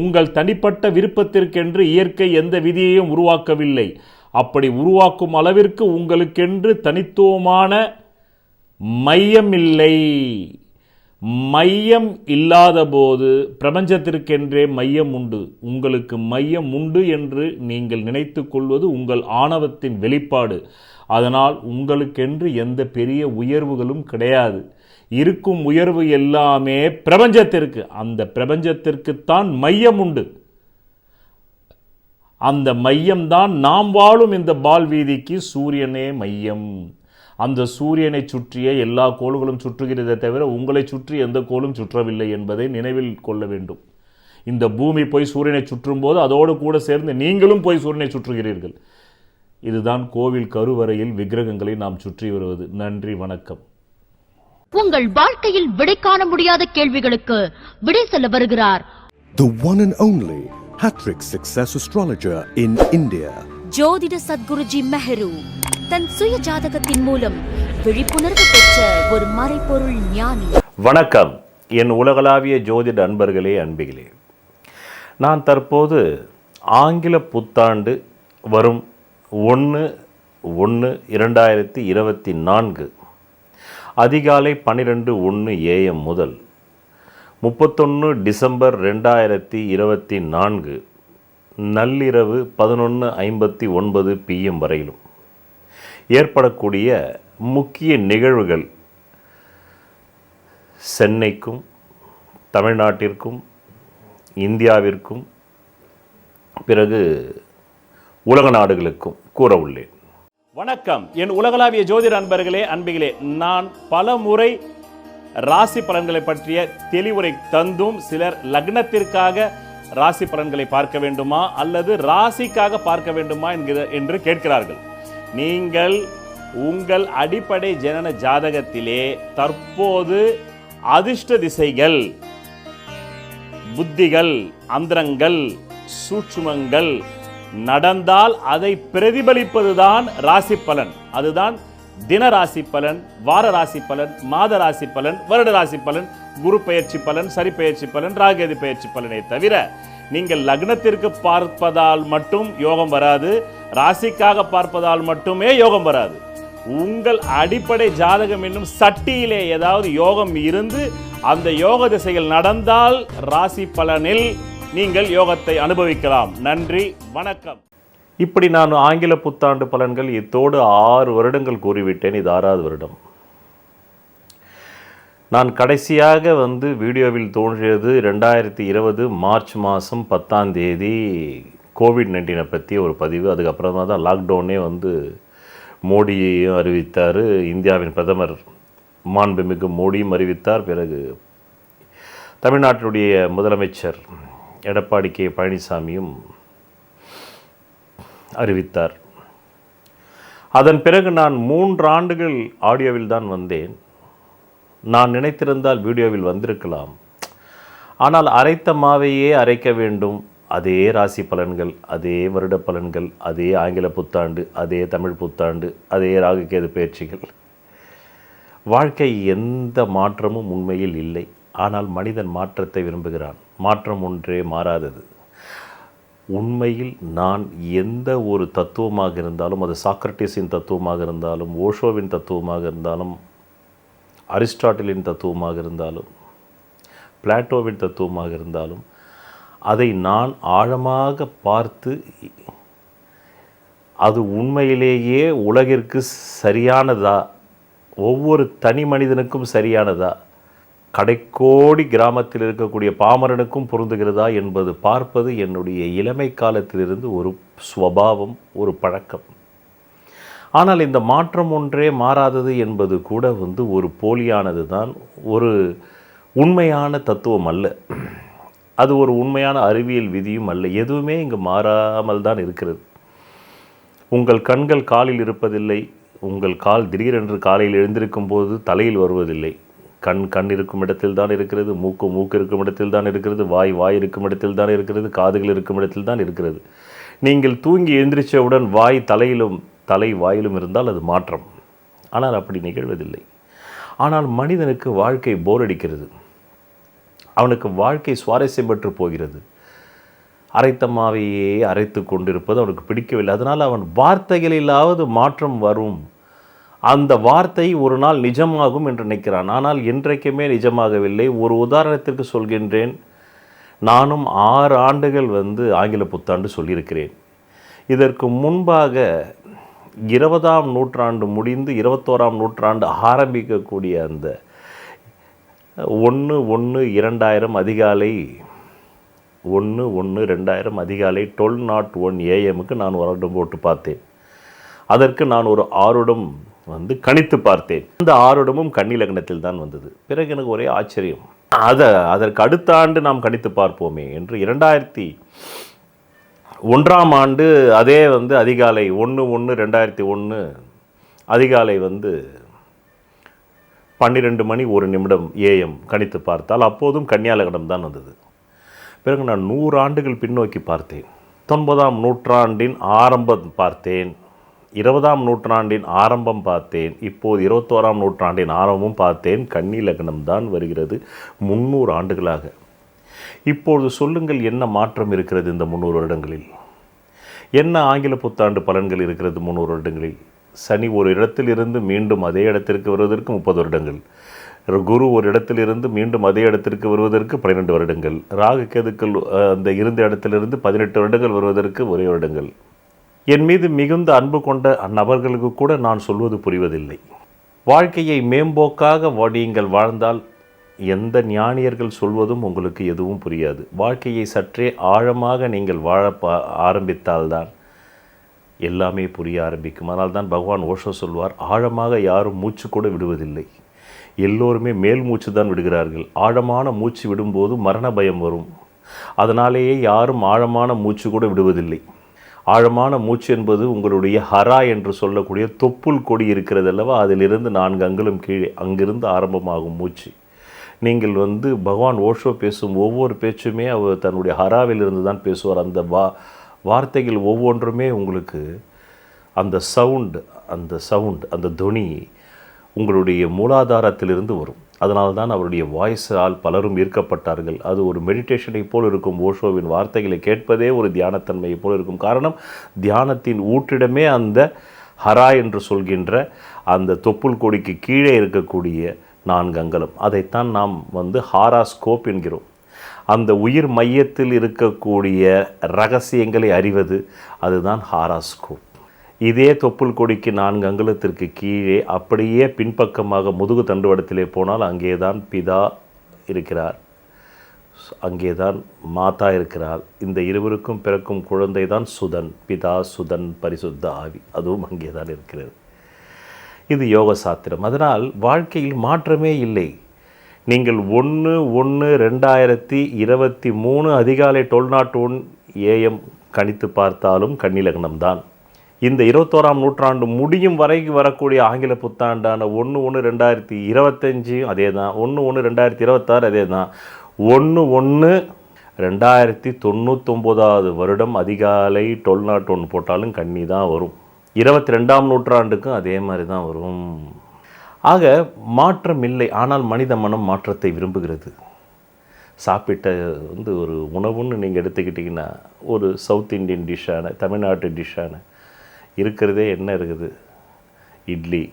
உங்கள் தனிப்பட்ட விருப்பத்திற்கென்று இயற்கை எந்த விதியையும் உருவாக்கவில்லை. அப்படி உருவாக்கும் அளவிற்கு உங்களுக்கென்று தனித்துவமான மையம் இல்லை. மையம் இல்லாத போது பிரபஞ்சத்திற்கென்றே மையம் உண்டு. உங்களுக்கு மையம் உண்டு என்று நீங்கள் நினைத்து கொள்வது உங்கள் ஆணவத்தின் வெளிப்பாடு. அதனால் உங்களுக்கென்று எந்த பெரிய உயர்வுகளும் கிடையாது. இருக்கும் உயர்வு எல்லாமே பிரபஞ்சத்திற்கு. அந்த பிரபஞ்சத்திற்குத்தான் மையம் உண்டு. அந்த மையம்தான் நாம் வாழும் இந்த பால் வீதிக்கு சூரியனே மையம். அந்த சூரியனை சுற்றிய எல்லா கோள்களும் சுற்றுகிறதே தவிர உங்களை சுற்றி எந்த கோளும் சுற்றவில்லை என்பதை நினைவில் கொள்ள வேண்டும். இந்த பூமி போய் சூரியனை சுற்றும் போது அதோடு கூட சேர்ந்து நீங்களும் போய் சூரியனை சுற்றுகிறீர்கள். இதுதான் கோவில் கருவறையில் விக்கிரகங்களை நாம் சுற்றி வருவது. நன்றி, வணக்கம். உங்கள் வாழ்க்கையில் விடை காண முடியாத கேள்விகளுக்கு விடை சொல்ல வருகிறார் the one and only hat-trick success astrologer in India. ஜோதிட சத்குருஜி மெஹரு தன் சுய ஜாதகத்தின் மூலம் விழிப்புணர்வு பெற்ற ஒரு மறைபொருள் ஞானி. வணக்கம் என் உலகளாவிய ஜோதிட அன்பர்களே, அன்பிகளே. நான் தற்போது ஆங்கில புத்தாண்டு வரும் 1/1/2024 அதிகாலை 12:01 AM முதல் 31 டிசம்பர் 2024 நள்ளிரவு 11:59 PM வரையிலும் ஏற்படக்கூடிய முக்கிய நிகழ்வுகள் சென்னைக்கும் தமிழ்நாட்டிற்கும் இந்தியாவிற்கும் பிறகு உலக நாடுகளுக்கும் கூற உள்ளேன். வணக்கம் என் உலகளாவிய ஜோதிட அன்பர்களே, அன்பிகளே. நான் பல முறை ராசி பலன்களை பற்றிய தெளிவுரை தந்தும் சிலர் லக்னத்திற்காக ராசி பலன்களை பார்க்க வேண்டுமா அல்லது ராசிக்காக பார்க்க வேண்டுமா என்று கேட்கிறார்கள். நீங்கள் உங்கள் அடிப்படை ஜனன ஜாதகத்திலே தற்போது அதிர்ஷ்ட திசைகள், புத்திகள், அந்தரங்கள், சூட்சுமங்கள் நடந்தால் அதை பிரதிபலிப்பதுதான் ராசி பலன். அதுதான் தின ராசி பலன், வார ராசி பலன், மாத ராசி பலன், வருட ராசி பலன், குரு பெயர்ச்சி பலன், சரி பெயர்ச்சி பலன், ராகேது பெயர்ச்சி பலனை தவிர நீங்கள் லக்னத்திற்கு பார்ப்பதால் மட்டும் யோகம் வராது, ராசிக்காக பார்ப்பதால் மட்டுமே யோகம் வராது. உங்கள் அடிப்படை ஜாதகம் என்னும் சட்டியிலே ஏதாவது யோகம் இருந்து அந்த யோக திசைகள் நடந்தால் ராசி பலனில் நீங்கள் யோகத்தை அனுபவிக்கலாம். நன்றி, வணக்கம். இப்படி நான் ஆங்கில புத்தாண்டு பலன்கள் இத்தோடு 6 வருடங்கள் கூறிவிட்டேன். இது 6வது வருடம். நான் கடைசியாக வீடியோவில் தோன்றியது 2020 மார்ச் மாதம் 10ஆம் தேதி கோவிட்-19 பற்றி ஒரு பதிவு. அதுக்கப்புறமா தான் லாக்டவுனே மோடியையும் அறிவித்தார், இந்தியாவின் பிரதமர் மாண்புமிகு மோடியும் அறிவித்தார். பிறகு தமிழ்நாட்டினுடைய முதலமைச்சர் எடப்பாடி கே பழனிசாமியும் அறிவித்தார். அதன் பிறகு நான் 3 ஆண்டுகள் ஆடியோவில் தான் வந்தேன். நான் நினைத்திருந்தால் வீடியோவில் வந்திருக்கலாம். ஆனால் அரைத்த மாவையே அரைக்க வேண்டும். அதே ராசி பலன்கள், அதே வருட பலன்கள், அதே ஆங்கில புத்தாண்டு, அதே தமிழ் புத்தாண்டு, அதே ராகுகேது பயிற்சிகள். வாழ்க்கை எந்த மாற்றமும் உண்மையில் இல்லை. ஆனால் மனிதன் மாற்றத்தை விரும்புகிறான். மாற்றம் ஒன்றே மாறாதது. உண்மையில் நான் எந்த ஒரு தத்துவமாக இருந்தாலும், அது சாக்ரட்டிஸின் தத்துவமாக இருந்தாலும், ஓஷோவின் தத்துவமாக இருந்தாலும், அரிஸ்டாட்டிலின் தத்துவமாக இருந்தாலும், பிளாட்டோவின் தத்துவமாக இருந்தாலும், அதை நான் ஆழமாக பார்த்து அது உண்மையிலேயே உலகிற்கு சரியானதா, ஒவ்வொரு தனி மனிதனுக்கும் சரியானதா, கடைக்கோடி கிராமத்தில் இருக்கக்கூடிய பாமரனுக்கும் பொருந்துகிறதா என்பது பார்ப்பது என்னுடைய இளமை காலத்திலிருந்து ஒரு ஸ்வபாவம், ஒரு பழக்கம். ஆனால் இந்த மாற்றம் ஒன்றே மாறாதது என்பது கூட ஒரு போலியானது தான், ஒரு உண்மையான தத்துவம் அல்ல. அது ஒரு உண்மையான அறிவியல் விதியும் அல்ல. எதுவுமே இங்கு மாறாமல் தான் இருக்கிறது. உங்கள் கண்கள் காலில் இருப்பதில்லை. உங்கள் கால் திடீரென்று காலையில் எழுந்திருக்கும் போது தலையில் வருவதில்லை. கண் இருக்கும் இடத்தில் தான் இருக்கிறது, மூக்கு இருக்கும் இடத்தில் தான் இருக்கிறது, வாய் இருக்கும் இடத்தில் தான் இருக்கிறது, காதுகள் இருக்கும் இடத்தில் தான் இருக்கிறது. நீங்கள் தூங்கி எழுந்திரிச்சவுடன் வாய் தலையிலும் தலை வாயிலும் இருந்தால் அது மாற்றம். ஆனால் அப்படி நிகழ்வதில்லை. ஆனால் மனிதனுக்கு வாழ்க்கை போர் அடிக்கிறது. அவனுக்கு வாழ்க்கை சுவாரஸ்யம் பெற்று போகிறது. அரைத்த மாவையே அரைத்து கொண்டிருப்பது அவனுக்கு பிடிக்கவில்லை. அதனால் அவன் வார்த்தைகளிலாவது மாற்றம் வரும், அந்த வார்த்தை ஒரு நாள் நிஜமாகும் என்று நினைக்கிறான். ஆனால் என்றைக்குமே நிஜமாகவில்லை. ஒரு உதாரணத்திற்கு சொல்கின்றேன். நானும் 6 ஆண்டுகள் ஆங்கில புத்தாண்டு சொல்லியிருக்கிறேன். இதற்கு முன்பாக 20ஆம் நூற்றாண்டு முடிந்து 21ஆம் நூற்றாண்டு ஆரம்பிக்கக்கூடிய அந்த 1/1/2000 அதிகாலை 1/1/2000 அதிகாலை 12:01 AM நான் ஒரு வருடம் போட்டு பார்த்தேன். அதற்கு நான் ஒரு 6 வருடம் கணித்து பார்த்தேன். அந்த 6 வருடமும் கன்னி லக்னத்தில் தான் வந்தது. பிறகு எனக்கு ஒரே ஆச்சரியம். அதற்கு அடுத்த ஆண்டு நாம் கணித்து பார்ப்போமே என்று 2001ஆம் ஆண்டு அதே அதிகாலை 1/1/2001 அதிகாலை 12 மணி 1 நிமிடம் AM கணித்து பார்த்தால் அப்போதும் கன்னியா லக்னம் தான் வந்தது. பிறகு நான் 100 ஆண்டுகள் பின்னோக்கி பார்த்தேன். 19ஆம் நூற்றாண்டின் ஆரம்பம் பார்த்தேன், 20ஆம் நூற்றாண்டின் ஆரம்பம் பார்த்தேன், இப்போது 21ஆம் நூற்றாண்டின் ஆரம்பமும் பார்த்தேன். கன்னி லக்னம் தான் வருகிறது 300 ஆண்டுகளாக. இப்பொழுது சொல்லுங்கள், என்ன மாற்றம் இருக்கிறது இந்த 300 வருடங்களில்? என்ன ஆங்கில புத்தாண்டு பலன்கள் இருக்கிறது 300 வருடங்களில்? சனி ஒரு இடத்திலிருந்து மீண்டும் அதே இடத்திற்கு வருவதற்கு 30 வருடங்கள், குரு ஒரு இடத்திலிருந்து மீண்டும் அதே இடத்திற்கு வருவதற்கு 12 வருடங்கள், ராகு கேதுக்கள் அந்த இருந்த இடத்திலிருந்து 18 வருடங்கள் வருவதற்கு ஒரே வருடங்கள். என் மீது மிகுந்த அன்பு கொண்ட நபர்களுக்கு கூட நான் சொல்வது புரிவதில்லை. வாழ்க்கையை மேம்போக்காக நீங்கள் வாழ்ந்தால் எந்த ஞானியர்கள் சொல்வதும் உங்களுக்கு எதுவும் புரியாது. வாழ்க்கையை சற்றே ஆழமாக நீங்கள் வாழ ஆரம்பித்தால்தான் எல்லாமே புரிய ஆரம்பிக்கும். அதனால்தான் பகவான் ஓஷோ சொல்வார், ஆழமாக யாரும் மூச்சு கூட விடுவதில்லை, எல்லோருமே மேல் மூச்சு தான் விடுகிறார்கள். ஆழமான மூச்சு விடும்போது மரண பயம் வரும். அதனாலேயே யாரும் ஆழமான மூச்சு கூட விடுவதில்லை. ஆழமான மூச்சு என்பது உங்களுடைய ஹரா என்று சொல்லக்கூடிய தொப்புள் கொடி இருக்கிறது அல்லவா, அதிலிருந்து 4 அங்குலம் கீழே, அங்கிருந்து ஆரம்பமாகும் மூச்சு. நீங்கள் பகவான் ஓஷோ பேசும் ஒவ்வொரு பேச்சுமே அவர் தன்னுடைய ஹராவிலிருந்து தான் பேசுவார். அந்த வார்த்தைகள் ஒவ்வொன்றுமே உங்களுக்கு அந்த சவுண்ட் அந்த துணி உங்களுடைய மூலாதாரத்திலிருந்து வரும். அதனால்தான் அவருடைய வாய்ஸால் பலரும் ஈர்க்கப்பட்டார்கள். அது ஒரு மெடிடேஷனை போல் இருக்கும். ஓஷோவின் வார்த்தைகளை கேட்பதே ஒரு தியானத்தன்மையை போல் இருக்கும். காரணம், தியானத்தின் ஊற்றிடமே அந்த ஹரா என்று சொல்கின்ற அந்த தொப்புள் கொடிக்கு கீழே இருக்கக்கூடிய 4 அங்கலம். அதைத்தான் நாம் ஹாராஸ்கோப் என்கிறோம். அந்த உயிர் மையத்தில் இருக்கக்கூடிய ரகசியங்களை அறிவது, அதுதான் ஹாராஸ்கோப். இதே தொப்புள் கொடிக்கு 4 அங்குலத்திற்கு கீழே அப்படியே பின்பக்கமாக முதுகு தண்டுவடத்திலே போனால் அங்கே தான் பிதா இருக்கிறார், அங்கே தான் மாதா இருக்கிறாள். இந்த இருவருக்கும் பிறக்கும் குழந்தை தான் சுதன். பிதா சுதன் பரிசுத்த ஆவி, அதுவும் அங்கே தான் இருக்கிறது. இது யோக சாத்திரம். அதனால் வாழ்க்கையில் மாற்றமே இல்லை. நீங்கள் 1/1/2023 அதிகாலை 12:01 AM கணித்து பார்த்தாலும் கன்னி லக்னம்தான். இந்த 21ஆம் நூற்றாண்டு முடியும் வரை வரக்கூடிய ஆங்கில புத்தாண்டான 1/1/2025 அதே தான், 1/1/2026 அதே தான், 1/1/2099 வருடம் அதிகாலை 12:01 போட்டாலும் கன்னி தான் வரும். 22ஆம் நூற்றாண்டுக்கும் அதே மாதிரி தான் வரும். ஆக மாற்றம் இல்லை. ஆனால் மனித மனம் மாற்றத்தை விரும்புகிறது. சாப்பிட்ட ஒரு உணவுன்னு நீங்கள் எடுத்துக்கிட்டிங்கன்னா, ஒரு சவுத் இண்டியன் டிஷ்ஷான, தமிழ்நாட்டு டிஷ்ஷான இருக்கிறதே என்ன இருக்குது? இட்லி,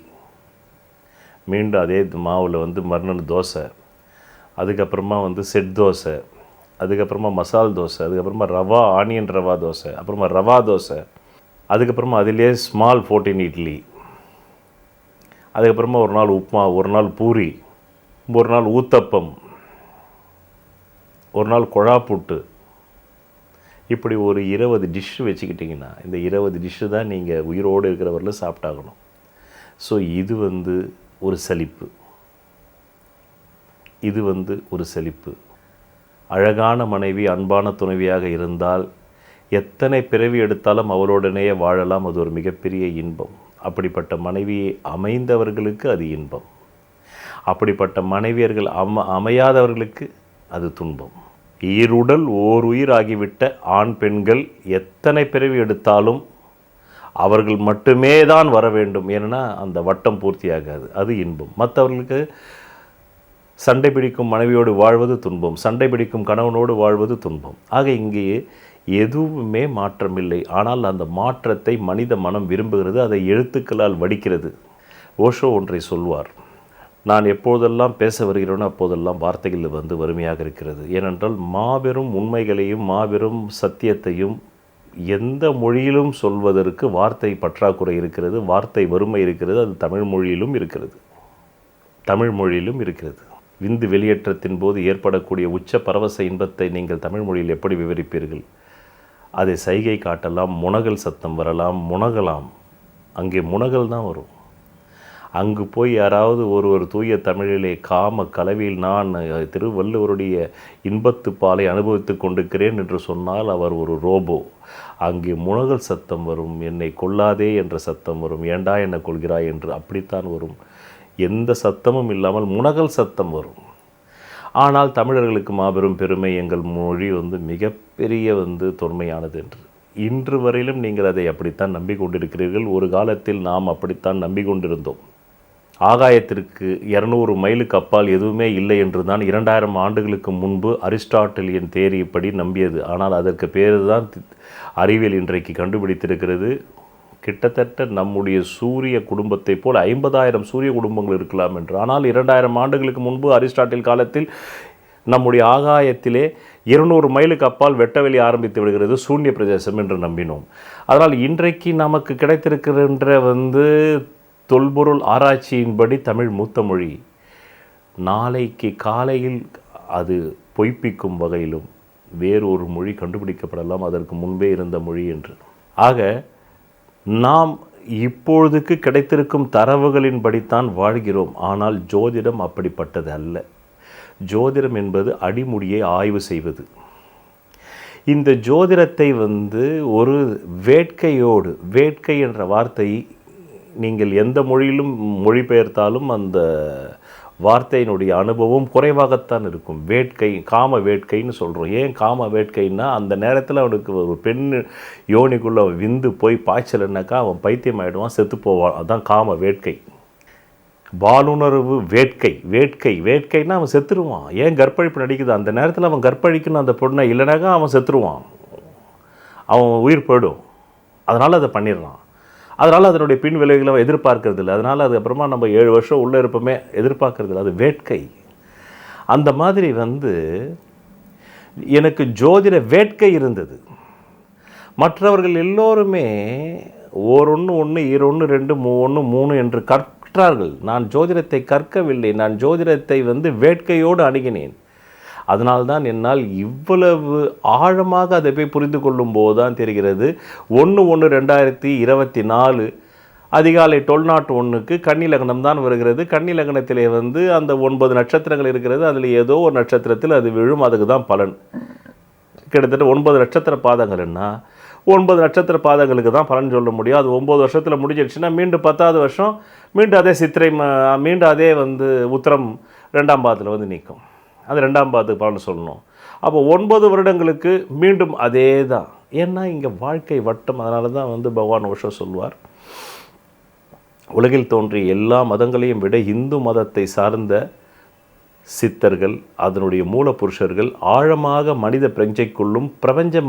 மீண்டும் அதே மாவில் மறுநாள் தோசை, அதுக்கப்புறமா செட் தோசை, அதுக்கப்புறமா மசால் தோசை, அதுக்கப்புறமா ரவா ஆனியன் ரவா தோசை, அப்புறமா ரவா தோசை, அதுக்கப்புறமா அதிலே ஸ்மால் 14 இட்லி, அதுக்கப்புறமா ஒரு நாள் உப்புமா, ஒரு நாள் பூரி, ஒரு நாள் ஊத்தப்பம், ஒரு நாள் கொழாப்புட்டு, இப்படி ஒரு 20 டிஷ்ஷு வச்சுக்கிட்டிங்கன்னா, இந்த 20 டிஷ்ஷு தான் நீங்கள் உயிரோடு இருக்கிறவரில் சாப்பிட்டாகணும். ஸோ இது ஒரு சலிப்பு. இது ஒரு சலிப்பு. அழகான மனைவி, அன்பான துணைவியாக இருந்தால் எத்தனை பிறவி எடுத்தாலும் அவரோடனேயே வாழலாம். அது ஒரு மிகப்பெரிய இன்பம். அப்படிப்பட்ட மனைவியை அமைந்தவர்களுக்கு அது இன்பம். அப்படிப்பட்ட மனைவியர்கள் அமையாதவர்களுக்கு அது துன்பம். ஈருடல் ஓர் உயிர் ஆகிவிட்ட ஆண் பெண்கள் எத்தனை பிறவி எடுத்தாலும் அவர்கள் மட்டுமே தான் வர வேண்டும். ஏன்னா அந்த வட்டம் பூர்த்தியாகாது. அது இன்பம். மற்றவர்களுக்கு சண்டை பிடிக்கும் மனைவியோடு வாழ்வது துன்பம், சண்டை பிடிக்கும் கணவனோடு வாழ்வது துன்பம். ஆக இங்கே எதுவுமே மாற்றமில்லை. ஆனால் அந்த மாற்றத்தை மனித மனம் விரும்புகிறது. அதை எழுத்துக்களால் வடிக்கிறது. ஓஷோ ஒன்றை சொல்வார், நான் எப்போதெல்லாம் பேச வருகிறேனோ அப்போதெல்லாம் வார்த்தைகள் வறுமையாக இருக்கிறது. ஏனென்றால் மாபெரும் உண்மைகளையும் மாபெரும் சத்தியத்தையும் எந்த மொழியிலும் சொல்வதற்கு வார்த்தை பற்றாக்குறை இருக்கிறது, வார்த்தை வறுமை இருக்கிறது. அது தமிழ் மொழியிலும் இருக்கிறது. தமிழ் மொழியிலும் இருக்கிறது. விந்து வெளியேற்றத்தின் போது ஏற்படக்கூடிய உச்ச பரவச இன்பத்தை நீங்கள் தமிழ் மொழியில் எப்படி விவரிப்பீர்கள்? அதை சைகை காட்டலாம், முனகல் சத்தம் வரலாம், முனகலாம். அங்கே முனகல் தான் வரும். அங்கு போய் யாராவது ஒரு தூய தமிழிலே காம கலவியில் நான் திருவள்ளுவருடைய இன்பத்து பாலை அனுபவித்து கொண்டிருக்கிறேன் என்று சொன்னால் அவர் ஒரு ரோபோ. அங்கே முனகல் சத்தம் வரும், என்னை கொல்லாதே என்ற சத்தம் வரும், ஏண்டா என்னை கொள்கிறாய் என்று அப்படித்தான் வரும். எந்த சத்தமும் இல்லாமல் முனகல் சத்தம் வரும். ஆனால் தமிழர்களுக்கு மாபெரும் பெருமை, எங்கள் மொழி மிகப்பெரிய தொன்மையானது என்று. இன்று வரையிலும் நீங்கள் அதை அப்படித்தான் நம்பிக்கொண்டிருக்கிறீர்கள். ஒரு காலத்தில் நாம் அப்படித்தான் நம்பிக்கொண்டிருந்தோம். ஆகாயத்திற்கு 200 மைலுக்கு அப்பால் எதுவுமே இல்லை என்று தான் 2000 ஆண்டுகளுக்கு முன்பு அரிஸ்டாட்டிலியன் தேரிப்படி நம்பியது. ஆனால் அதற்கு பேர் தான் அறிவியல் இன்றைக்கு கண்டுபிடித்திருக்கிறது. கிட்டத்தட்ட நம்முடைய சூரிய குடும்பத்தை போல் 50,000 சூரிய குடும்பங்கள் இருக்கலாம் என்று. ஆனால் 2000 ஆண்டுகளுக்கு முன்பு அரிஸ்டாட்டில் காலத்தில் நம்முடைய ஆகாயத்திலே 200 மைலுக்கு அப்பால் வெட்டவெளி ஆரம்பித்து விடுகிறது, சூன்ய பிரதேசம் என்று நம்பினோம். அதனால் இன்றைக்கு நமக்கு கிடைத்திருக்கின்ற தொல்பொருள் ஆராய்ச்சியின்படி தமிழ் மூத்த மொழி. நாளைக்கு காலையில் அது பொய்ப்பிக்கும் வகையிலும் வேறொரு மொழி கண்டுபிடிக்கப்படலாம், அதற்கு முன்பே இருந்த மொழி என்று. ஆக நாம் இப்பொழுதுக்கு கிடைத்திருக்கும் தரவுகளின்படித்தான் வாழ்கிறோம். ஆனால் ஜோதிடம் அப்படிப்பட்டது அல்ல. ஜோதிடம் என்பது அடிமுடியை ஆய்வு செய்வது. இந்த ஜோதிடத்தை ஒரு வேட்கையோடு, வேட்கை என்ற வார்த்தை நீங்கள் எந்த மொழியிலும் மொழிபெயர்த்தாலும் அந்த வார்த்தையினுடைய அனுபவம் குறைவாகத்தான் இருக்கும். வேட்கை, காம வேட்கைன்னு சொல்கிறோம். ஏன் காம வேட்கைன்னா, அந்த நேரத்தில் அவனுக்கு ஒரு பெண் யோனிக்குள்ளே அவன் விந்து போய் பாய்ச்சல்னாக்கா அவன் பைத்தியம் ஆகிடுவான், செத்து போவான். அதுதான் காம வேட்கை. பாலுணர்வு வேட்கை, வேட்கைன்னா அவன் செத்துருவான். ஏன் கற்பழிப்பு நடிக்குது, அந்த நேரத்தில் அவன் கற்பழிக்கணும் அந்த பொண்ணை, இல்லைனாக்கா அவன் செத்துருவான், அவன் உயிர் போயிடும். அதனால் அதை பண்ணிடுறான். அதனால் அதனுடைய பின் விளைவுகளை அவன் எதிர்பார்க்கறது இல்லை. அதனால் அதுக்கப்புறமா நம்ம 7 வருஷம் உள்ளே இருப்போமே எதிர்பார்க்கறது இல்லை. அது வேட்கை. அந்த மாதிரி எனக்கு ஜோதிட வேட்கை இருந்தது. மற்றவர்கள் எல்லோருமே 1 1 2 2 3 3 என்று கற்றார்கள். நான் ஜோதிடத்தை கற்கவில்லை. நான் ஜோதிடத்தை வேட்கையோடு அணுகினேன். அதனால்தான் என்னால் இவ்வளவு ஆழமாக அதை போய் புரிந்து கொள்ளும் போது தான் தெரிகிறது. 1/1/2024 அதிகாலை 12:01 கன்னி லக்னம் தான் வருகிறது. கன்னி லக்னத்திலே அந்த 9 நட்சத்திரங்கள் இருக்கிறது. அதில் ஏதோ ஒரு நட்சத்திரத்தில் அது விழும். அதுக்கு தான் பலன். கிட்டத்தட்ட 9 நட்சத்திர பாதங்கள்னா 9 நட்சத்திர பாதங்களுக்கு தான் பலன் சொல்ல முடியும். அது 9 வருஷத்தில் முடிஞ்சிடுச்சுன்னா மீண்டும் 10வது வருஷம் மீண்டும் அதே சித்திரை, மீண்டும் அதே உத்திரம் 2ஆம் பாதத்தில் நிற்கும். அது 2ஆம் பாதத்துக்கு பலன் சொல்லணும். அப்போ 9 வருடங்களுக்கு மீண்டும் அதே தான். ஏன்னா இங்கே வாழ்க்கை வட்டம். அதனால தான் பகவான் ஓஷோ சொல்வார், உலகில் தோன்றிய எல்லா மதங்களையும் விட இந்து மதத்தை சார்ந்த சித்தர்கள், அதனுடைய மூலப்புருஷர்கள் ஆழமாக மனித பிரஞ்சைக்குள்ளும் பிரபஞ்ச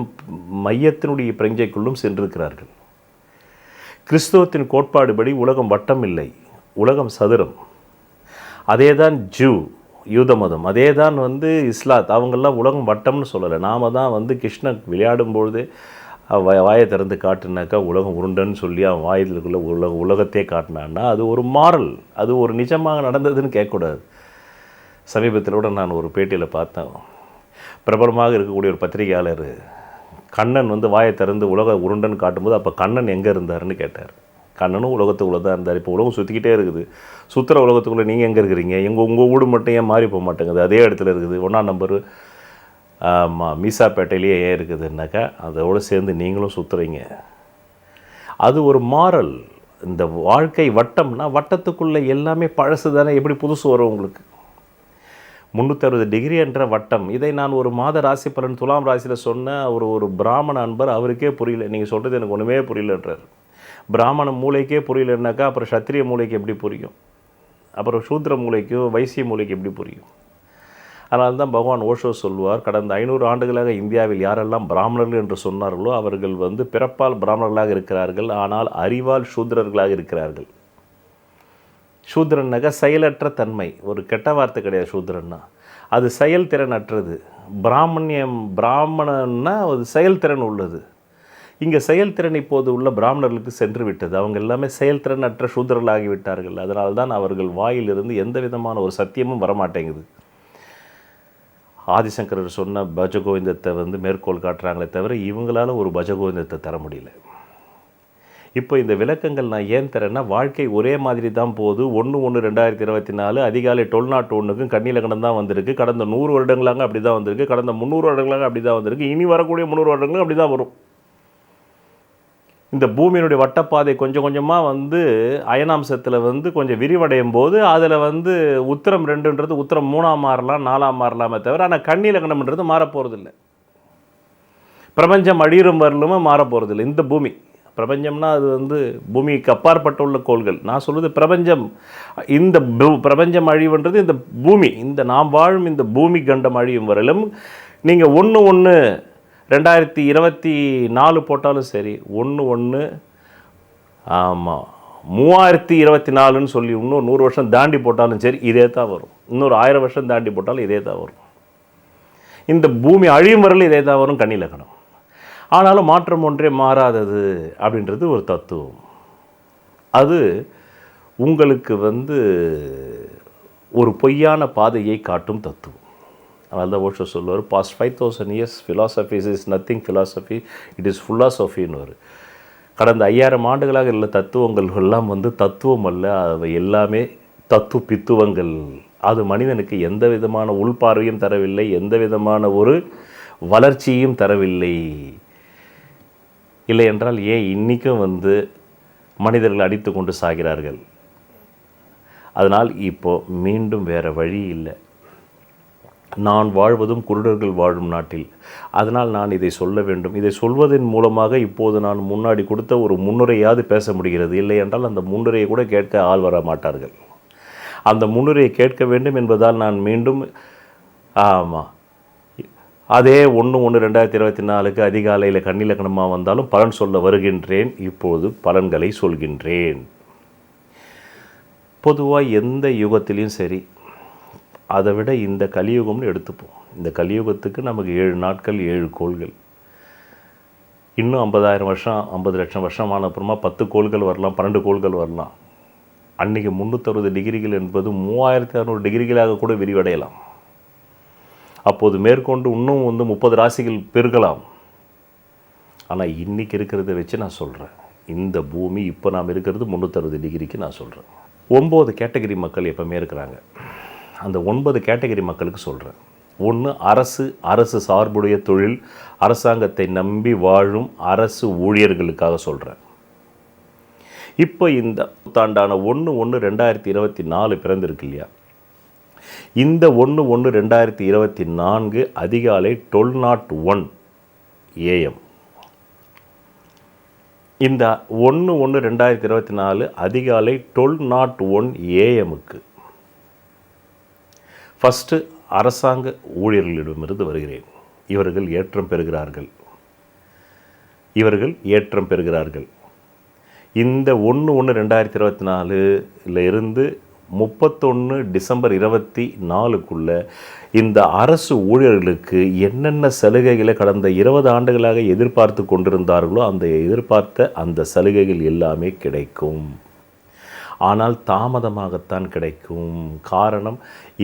மையத்தினுடைய பிரஞ்சைக்குள்ளும் சென்றிருக்கிறார்கள். கிறிஸ்தவத்தின் கோட்பாடுபடி உலகம் வட்டம் இல்லை, உலகம் சதுரம். அதே தான் யூத மதம், அதே தான் இஸ்லாத். அவங்கெல்லாம் உலகம் வட்டம்னு சொல்லலை. நாம் தான் கிருஷ்ணன் விளையாடும்பொழுது வாயை திறந்து காட்டுனாக்கா உலகம் உருண்டன்னு சொல்லி அவன் வாயிலுக்குள்ளே உலகத்தையே காட்டினான்னா அது ஒரு மாரல், அது ஒரு நிஜமாக நடந்ததுன்னு கேட்கக்கூடாது. சமீபத்தில் கூட நான் ஒரு பேட்டியில் பார்த்தேன். பிரபலமாக இருக்கக்கூடிய ஒரு பத்திரிகையாளர் கண்ணன் வாயை திறந்து உலக உருண்டன்னு காட்டும்போது அப்போ கண்ணன் எங்கே இருந்தாருன்னு கேட்டார். கண்ணனும் உலகத்துக்குள்ளே தான் இருந்தார். இப்போ உலகம் சுற்றிக்கிட்டே இருக்குது. சுற்றுற உலகத்துக்குள்ளே நீங்கள் எங்கே இருக்கிறீங்க? உங்கள் வீடு மட்டும் ஏன் மாறி போக மாட்டேங்குது? அதே இடத்துல இருக்குது. 1ஆம் நம்பர் மீசாப்பேட்டையிலேயே ஏன் இருக்குதுன்னாக்கா அதோடு சேர்ந்து நீங்களும் சுற்றுறீங்க. அது ஒரு மாரல். இந்த வாழ்க்கை வட்டம்னா வட்டத்துக்குள்ளே எல்லாமே பழசு தானே, எப்படி புதுசு வரும் உங்களுக்கு? 360 டிகிரி என்ற வட்டம். இதை நான் ஒரு மாத ராசி பலன் துலாம் ராசியில் சொன்ன ஒரு பிராமண அன்பர், அவருக்கே புரியல. நீங்கள் சொல்கிறது எனக்கு ஒன்றுமே புரியலன்றார். பிராமண மூளைக்கே புரியலன்னாக்கா அப்புறம் சத்திரிய மூளைக்கு எப்படி புரியும்? அப்புறம் சூத்திர மூளைக்கும் வைசிய மூளைக்கு எப்படி புரியும்? அதனால தான் பகவான் ஓஷோ சொல்வார், கடந்த 500 ஆண்டுகளாக இந்தியாவில் யாரெல்லாம் பிராமணர்கள் என்று சொன்னார்களோ அவர்கள் பிறப்பால் பிராமணர்களாக இருக்கிறார்கள், ஆனால் அறிவால் சூத்திரர்களாக இருக்கிறார்கள். சூத்திரன்னாக்கா செயலற்ற தன்மை, ஒரு கெட்ட வார்த்தை கிடையாது. சூத்திரன்னா அது செயல்திறன் அற்றது. பிராமணன்னா அது செயல்திறன் உள்ளது. இங்கே செயல்திறன் இப்போது உள்ள பிராமணர்களுக்கு சென்று விட்டது. அவங்க எல்லாமே செயல்திறன் அற்ற சூத்திரர்களாகிவிட்டார்கள். அதனால்தான் அவர்கள் வாயிலிருந்து எந்த விதமான ஒரு சத்தியமும் வரமாட்டேங்குது. ஆதிசங்கரர் சொன்ன பஜகோவிந்தத்தை மேற்கோள் காட்டுறாங்களே தவிர இவங்களால ஒரு பஜகோவிந்தத்தை தர முடியல. இப்போ இந்த விளக்கங்கள் நான் ஏன் தரேன்னா, வாழ்க்கை ஒரே மாதிரி தான் போகுது. 1/1/2024 அதிகாலை 12:01 கன்னி லக்னம் தான் வந்திருக்கு. கடந்த 100 வருடங்களாக அப்படி தான் வந்திருக்கு. கடந்த 300 வருடங்களாக அப்படி தான் வந்திருக்கு. இனி வரக்கூடிய 300 வருடங்களும் அப்படி தான் வரும். இந்த பூமியினுடைய வட்டப்பாதை கொஞ்சம் கொஞ்சமாக வந்து அயனாம்சத்தில் வந்து கொஞ்சம் விரிவடையும் போது அதில் வந்து உத்திரம் 2ன்றது உத்திரம் 3ஆக மாறலாம் 4ஆக மாறலாமே தவிர, ஆனால் கன்னி லக்னம்ன்றது மாறப்போகிறதில்லை. பிரபஞ்சம் அழியும் வரலுமே மாறப்போகிறதில்லை. இந்த பூமி பிரபஞ்சம்னா அது வந்து பூமிக்கு அப்பாற்பட்ட உள்ள கோள்கள். நான் சொல்வது பிரபஞ்சம். இந்த பிரபஞ்சம் அழிவுன்றது இந்த பூமி, இந்த நாம் வாழும் இந்த பூமி கண்டம் அழியும் வரலும் நீங்கள் 1/1/2024 போட்டாலும் சரி, 1/1 ஆமாம் 3024ன்னு சொல்லி இன்னும் 100 வருஷம் தாண்டி போட்டாலும் சரி இதே தான் வரும். இன்னொரு 1000 வருஷம் தாண்டி போட்டாலும் இதே தான் வரும். இந்த பூமி அழியும் வரலும் இதே தான் வரும் கன்னி லக்னம். ஆனாலும் மாற்றம் ஒன்றே மாறாதது அப்படின்றது ஒரு தத்துவம். அது உங்களுக்கு வந்து ஒரு பொய்யான பாதையை காட்டும் தத்துவம். அதனால தான் ஓஷோ சொல்லுவார், past 5000 years philosophies is nothing philosophy, it is ஃபுல்லாசபின்னு ஒரு. கடந்த 5000 ஆண்டுகளாக உள்ள தத்துவங்கள் எல்லாம் வந்து தத்துவம் அல்ல, அவை எல்லாமே பித்துவங்கள். அது மனிதனுக்கு எந்த விதமான உள்பார்வையும் தரவில்லை, எந்த விதமான ஒரு வளர்ச்சியும் தரவில்லை. இல்லை என்றால் ஏன் இன்றைக்கும் வந்து மனிதர்கள் அடித்து கொண்டு சாகிறார்கள்? அதனால் இப்போது மீண்டும் வேறு வழி இல்லை. நான் வாழ்வதும் குருடர்கள் வாழும் நாட்டில். அதனால் நான் இதை சொல்ல வேண்டும். இதை சொல்வதன் மூலமாக இப்போது நான் முன்னாடி கொடுத்த ஒரு முன்னுரையாவது பேச முடிகிறது. இல்லை என்றால் அந்த முன்னுரையை கூட கேட்க ஆள் வர மாட்டார்கள். அந்த முன்னுரையை கேட்க வேண்டும் என்பதால் நான் மீண்டும் ஆமாம் அதே 1/1/2024 அதிகாலையில் கன்னி லக்னமாக வந்தாலும் பலன் சொல்ல வருகின்றேன். இப்போது பலன்களை சொல்கின்றேன். பொதுவாக எந்த யுகத்திலையும் சரி, அதை விட இந்த கலியுகம்னு எடுத்துப்போம். இந்த கலியுகத்துக்கு நமக்கு 7 நாட்கள் 7 கோள்கள். இன்னும் 50,000 வருஷம் 50 லட்சம் வருஷம் ஆன அப்புறமா 10 கோள்கள் வரலாம், 12 கோள்கள் வரலாம். அன்றைக்கி 360 டிகிரிகள் என்பது 3600 டிகிரிகளாக கூட விரிவடையலாம். அப்போது மேற்கொண்டு இன்னும் வந்து 30 ராசிகள் பெருகலாம். ஆனால் இன்றைக்கி இருக்கிறத வச்சு நான் சொல்கிறேன். இந்த பூமி இப்போ நாம் இருக்கிறது 360 டிகிரிக்கு நான் சொல்கிறேன். 9 கேட்டகரி மக்கள் எப்போவுமே இருக்கிறாங்க. அந்த 9 கேட்டகரி மக்களுக்கு சொல்கிறேன். 1 அரசு சார்புடைய தொழில், அரசாங்கத்தை நம்பி வாழும் அரசு ஊழியர்களுக்காக சொல்கிறேன். இப்போ இந்த புத்தாண்டான 1/1/2024 பிறந்திருக்கு இல்லையா, இந்த 1/1/2024 அதிகாலை 12:01 AM. இந்த 1/1/2024 அதிகாலை 12:01 AMக்கு ஃபஸ்ட்டு அரசாங்க ஊழியர்களிடமிருந்து வருகிறேன். இவர்கள் ஏற்றம் பெறுகிறார்கள். இந்த 1/1/2024 இருந்து 31 டிசம்பர் 24க்குள்ள இந்த அரசு ஊழியர்களுக்கு என்னென்ன சலுகைகளை கடந்த 20 ஆண்டுகளாக எதிர்பார்த்து கொண்டிருந்தார்களோ அந்த எதிர்பார்த்த அந்த சலுகைகள் எல்லாமே கிடைக்கும். ஆனால் தாமதமாகத்தான் கிடைக்கும். காரணம்,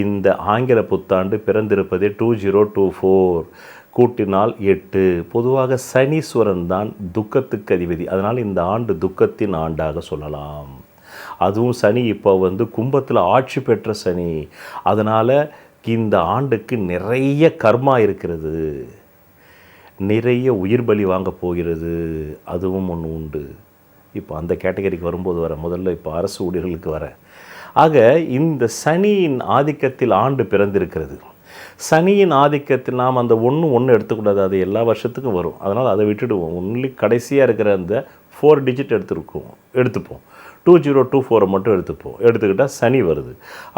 இந்த ஆங்கில புத்தாண்டு பிறந்திருப்பதே 2024 கூட்டினால் 8. பொதுவாக சனீஸ்வரன் தான் துக்கத்துக்கு அதிபதி. அதனால் இந்த ஆண்டு துக்கத்தின் ஆண்டாக சொல்லலாம். அதுவும் சனி இப்போ வந்து கும்பத்தில் ஆட்சி பெற்ற சனி. அதனால் இந்த ஆண்டுக்கு நிறைய கர்மா இருக்கிறது, நிறைய உயிர் பலி வாங்க போகிறது. அதுவும் ஒன்று உண்டு. இப்போ அந்த கேட்டகரிக்கு வரும்போது முதல்ல இப்போ அரசு ஊழியர்களுக்கு ஆக இந்த சனியின் ஆதிக்கத்தில் ஆண்டு பிறந்திருக்கிறது. சனியின் ஆதிக்கத்தில் நாம் அந்த 1 எடுத்துக்கூடாது, அது எல்லா வருஷத்துக்கும் வரும். அதனால் அதை விட்டுடுவோம். ஒன்லி கடைசியாக இருக்கிற அந்த 4 டிஜிட் எடுத்துப்போம். 2024 மட்டும் எடுத்துக்கிட்டால் சனி வருது.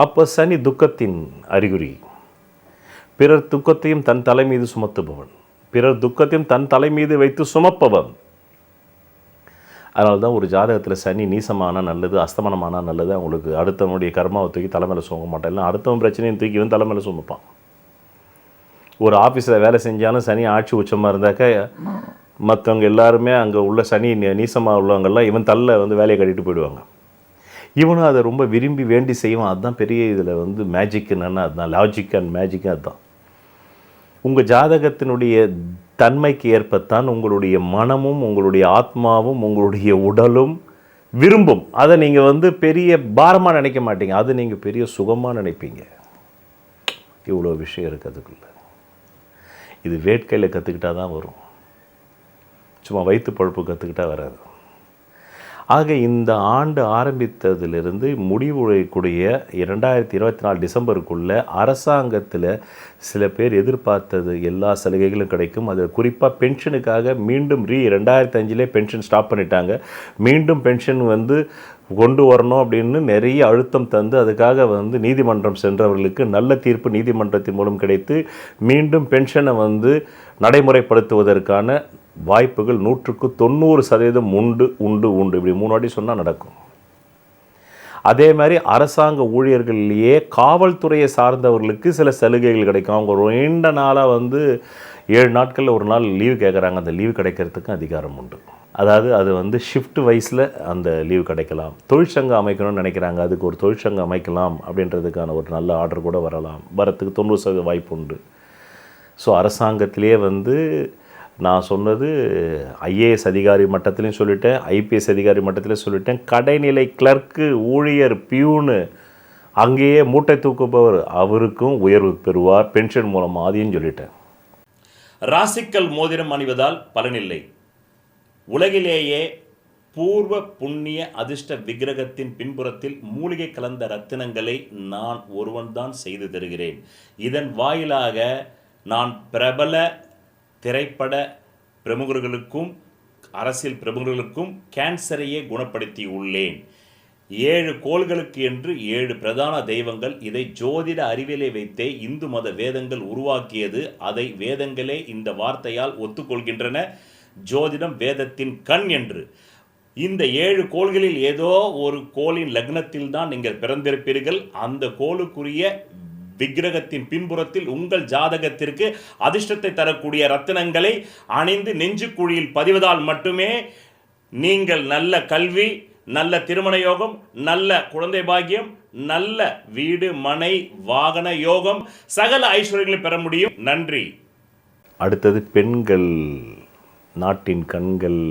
அப்போ சனி துக்கத்தின் அறிகுறி. பிறர் துக்கத்தையும் தன் தலை மீது சுமத்துபவன், பிறர் துக்கத்தையும் தன் தலை மீது வைத்து சுமப்பவன். அதனால தான் ஒரு ஜாதகத்தில் சனி நீசமானால் நல்லது, அஸ்தமனமானால் நல்லது. அவங்களுக்கு அடுத்தவனுடைய கர்மாவை தூக்கி தலைமையில் சுமக்க மாட்டான். இல்லை அடுத்தவன் பிரச்சனையும் தூக்கி இவன் தலைமையில் சுமப்பான். ஒரு ஆஃபீஸில் வேலை செஞ்சாலும் சனி ஆட்சி உச்சமாக இருந்தாக்க மற்றவங்க எல்லாருமே அங்கே உள்ள சனி நீசமாக உள்ளவங்கெல்லாம் இவன் தள்ள வந்து வேலையை கட்டிட்டு போயிடுவாங்க. இவனும் அதை ரொம்ப விரும்பி வேண்டி செய்வான். அதுதான் பெரிய இதில் வந்து மேஜிக் என்னென்னா அதுதான் லாஜிக் அண்ட் மேஜிக்கு. அதுதான் உங்கள் ஜாதகத்தினுடைய தன்மைக்கு ஏற்பத்தான் உங்களுடைய மனமும் உங்களுடைய ஆத்மாவும் உங்களுடைய உடலும் விரும்பும். அதை நீங்கள் வந்து பெரிய பாரமாக நினைக்க மாட்டீங்க, அது நீங்கள் பெரிய சுகமாக நினைப்பீங்க. இவ்வளோ விஷயம் இருக்குது அதுக்குள்ள. இது வேட்கையில் கற்றுக்கிட்டா தான் வரும், சும்மா வயிற்று பழுப்பு கற்றுக்கிட்டா வராது. ஆக இந்த ஆண்டு ஆரம்பித்ததிலிருந்து முடிவுக்கூடிய 2024 டிசம்பருக்குள்ளே அரசாங்கத்தில் சில பேர் எதிர்பார்த்தது எல்லா சலுகைகளும் கிடைக்கும். அது குறிப்பாக பென்ஷனுக்காக மீண்டும் 2005 பென்ஷன் ஸ்டாப் பண்ணிட்டாங்க. மீண்டும் பென்ஷன் கொண்டு வரணும் அப்படின்னு நிறைய அழுத்தம் தந்து அதுக்காக நீதிமன்றம் சென்றவர்களுக்கு நல்ல தீர்ப்பு நீதிமன்றத்தின் மூலம் கிடைத்து மீண்டும் பென்ஷனை நடைமுறைப்படுத்துவதற்கான வாய்ப்புகள் 190% உண்டு உண்டு உண்டு. இப்படி 3 வாட்டி சொன்னால் நடக்கும். அதே மாதிரி அரசாங்க ஊழியர்கள்லேயே காவல்துறையை சார்ந்தவர்களுக்கு சில சலுகைகள் கிடைக்கும். அவங்க நீண்ட நாளாக 7 நாட்களில் ஒரு நாள் லீவு கேட்குறாங்க. அந்த லீவு கிடைக்கிறதுக்கு அதிகாரம் உண்டு. அதாவது அது ஷிஃப்ட் வைஸில் அந்த லீவு கிடைக்கலாம். தொழிற்சங்கம் அமைக்கணும்னு நினைக்கிறாங்க, அதுக்கு ஒரு தொழிற்சங்கம் அமைக்கலாம் அப்படின்றதுக்கான ஒரு நல்ல ஆர்டர் கூட வரத்துக்கு 90% வாய்ப்பு உண்டு. ஸோ அரசாங்கத்திலே நான் சொன்னது ஐஏஎஸ் அதிகாரி மட்டத்திலையும் சொல்லிட்டேன், ஐபிஎஸ் அதிகாரி மட்டத்திலையும் சொல்லிட்டேன், கடைநிலை கிளர்க்கு, ஊழியர், பியூனு, அங்கேயே மூட்டை தூக்குபவர் அவருக்கும் உயர்வு பெறுவார் பென்ஷன் மூலமாக, அதையும் சொல்லிட்டேன். ராசிக்கல் மோதிரம் அணிவதால் பலனில்லை. உலகிலேயே பூர்வ புண்ணிய அதிர்ஷ்ட விக்கிரகத்தின் பின்புறத்தில் மூலிகை கலந்த ரத்தினங்களை நான் ஒருவன்தான் செய்து தருகிறேன். இதன் வாயிலாக நான் பிரபல திரைப்பட பிரமுகர்களுக்கும் அரசியல் பிரமுகர்களுக்கும் கேன்சரையே குணப்படுத்தி உள்ளேன். 7 கோள்களுக்கு என்று 7 பிரதான தெய்வங்கள். இதை ஜோதிட அறிவியலை வைத்தே இந்து மத வேதங்கள் உருவாக்கியது. அதை வேதங்களே இந்த வார்த்தையால் ஒத்துக்கொள்கின்றன. ஜோதிடம் வேதத்தின் கண் என்று. இந்த 7 கோள்களில் ஏதோ ஒரு கோளின் லக்னத்தில் தான் நீங்கள் பிறந்திருப்பீர்கள். அந்த கோளுக்குரிய விக்கிரகத்தின் பின்புறத்தில் உங்கள் ஜாதகத்திற்கு அதிர்ஷ்டத்தை தரக்கூடிய ரத்தினங்களை அணிந்து நெஞ்சு குழியில் பதிவதால் மட்டுமே நீங்கள் நல்ல கல்வி, நல்ல திருமண யோகம், நல்ல குழந்தை பாக்கியம், நல்ல வீடு மனை வாகன யோகம், சகல ஐஸ்வர்யங்களை பெற முடியும். நன்றி. அடுத்தது பெண்கள், நாட்டின் கண்கள்.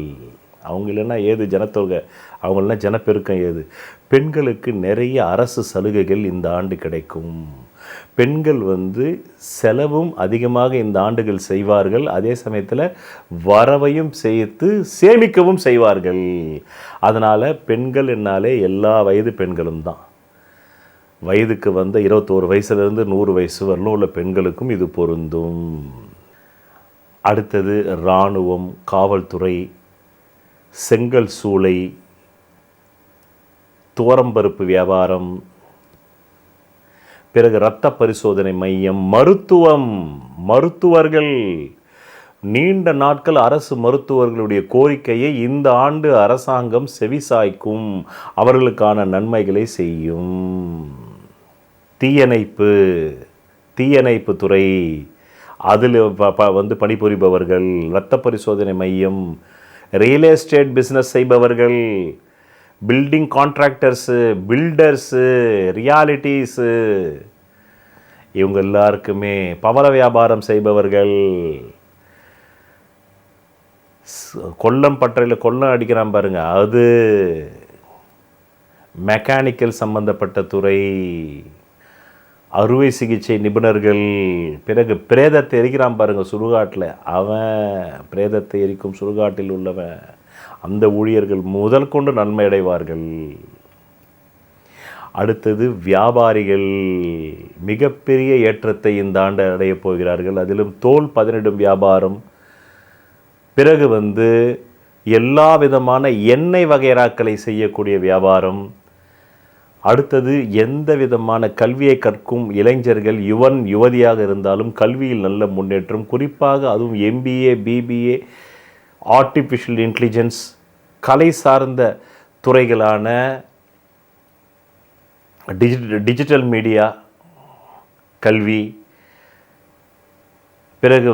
அவங்க இல்லைன்னா ஏது ஜனத்தொகை, அவங்கள ஜனப்பெருக்கம் ஏது? பெண்களுக்கு நிறைய அரசு சலுகைகள் இந்த ஆண்டு கிடைக்கும். பெண்கள் செலவும் அதிகமாக இந்த ஆண்டுகள் செய்வார்கள். அதே சமயத்தில் வரவையும் சேர்த்து சேமிக்கவும் செய்வார்கள். அதனால் பெண்கள் என்னாலே எல்லா வயது பெண்களும் தான். வயதுக்கு 21 வயசுலேருந்து 100 வயசு வரலும் உள்ள பெண்களுக்கும் இது பொருந்தும். அடுத்தது இராணுவம், காவல்துறை, செங்கல் சூளை, துவரம்பருப்பு வியாபாரம், பிறகு இரத்த பரிசோதனை மையம், மருத்துவம், மருத்துவர்கள். நீண்ட நாட்கள் அரசு மருத்துவர்களுடைய கோரிக்கையை இந்த ஆண்டு அரசாங்கம் செவிசாய்க்கும், அவர்களுக்கான நன்மைகளை செய்யும். தீயணைப்பு துறை, அதில் பணிபுரிபவர்கள், இரத்த பரிசோதனை மையம், ரியல் எஸ்டேட் பிஸ்னஸ் செய்பவர்கள், பில்டிங் கான்ட்ராக்டர்ஸு, பில்டர்ஸு, ரியாலிட்டிஸு, இவங்க எல்லாருக்குமே, பவள வியாபாரம் செய்பவர்கள், கொல்லம் பட்டறையில் கொல்லம் அடிக்கிறான் பாருங்க, அது, மெக்கானிக்கல் சம்பந்தப்பட்ட துறை, அறுவை சிகிச்சை நிபுணர்கள், பிறகு பிரேதத்தை எரிக்கிறான் பாருங்க சுடுகாட்டில், அவன் பிரேதத்தை எரிக்கும் சுடுகாட்டில் உள்ளவன், அந்த ஊழியர்கள் முதல் கொண்டு நன்மை அடைவார்கள். அடுத்தது வியாபாரிகள் மிகப்பெரிய ஏற்றத்தை இந்த ஆண்டு அடையப் போகிறார்கள். அதிலும் தோல் 18 வியாபாரம், பிறகு எல்லா விதமான எண்ணெய் வகைராக்களை செய்யக்கூடிய வியாபாரம். அடுத்தது எந்த விதமான கல்வியை கற்கும் இளைஞர்கள், யுவதியாக இருந்தாலும் கல்வியில் நல்ல முன்னேற்றம், குறிப்பாக அதுவும் MBA, BBA, ஆர்டிஃபிஷியல் இன்டெலிஜென்ஸ், கலை சார்ந்த துறைகளான டிஜிட்டல் மீடியா கல்வி, பிறகு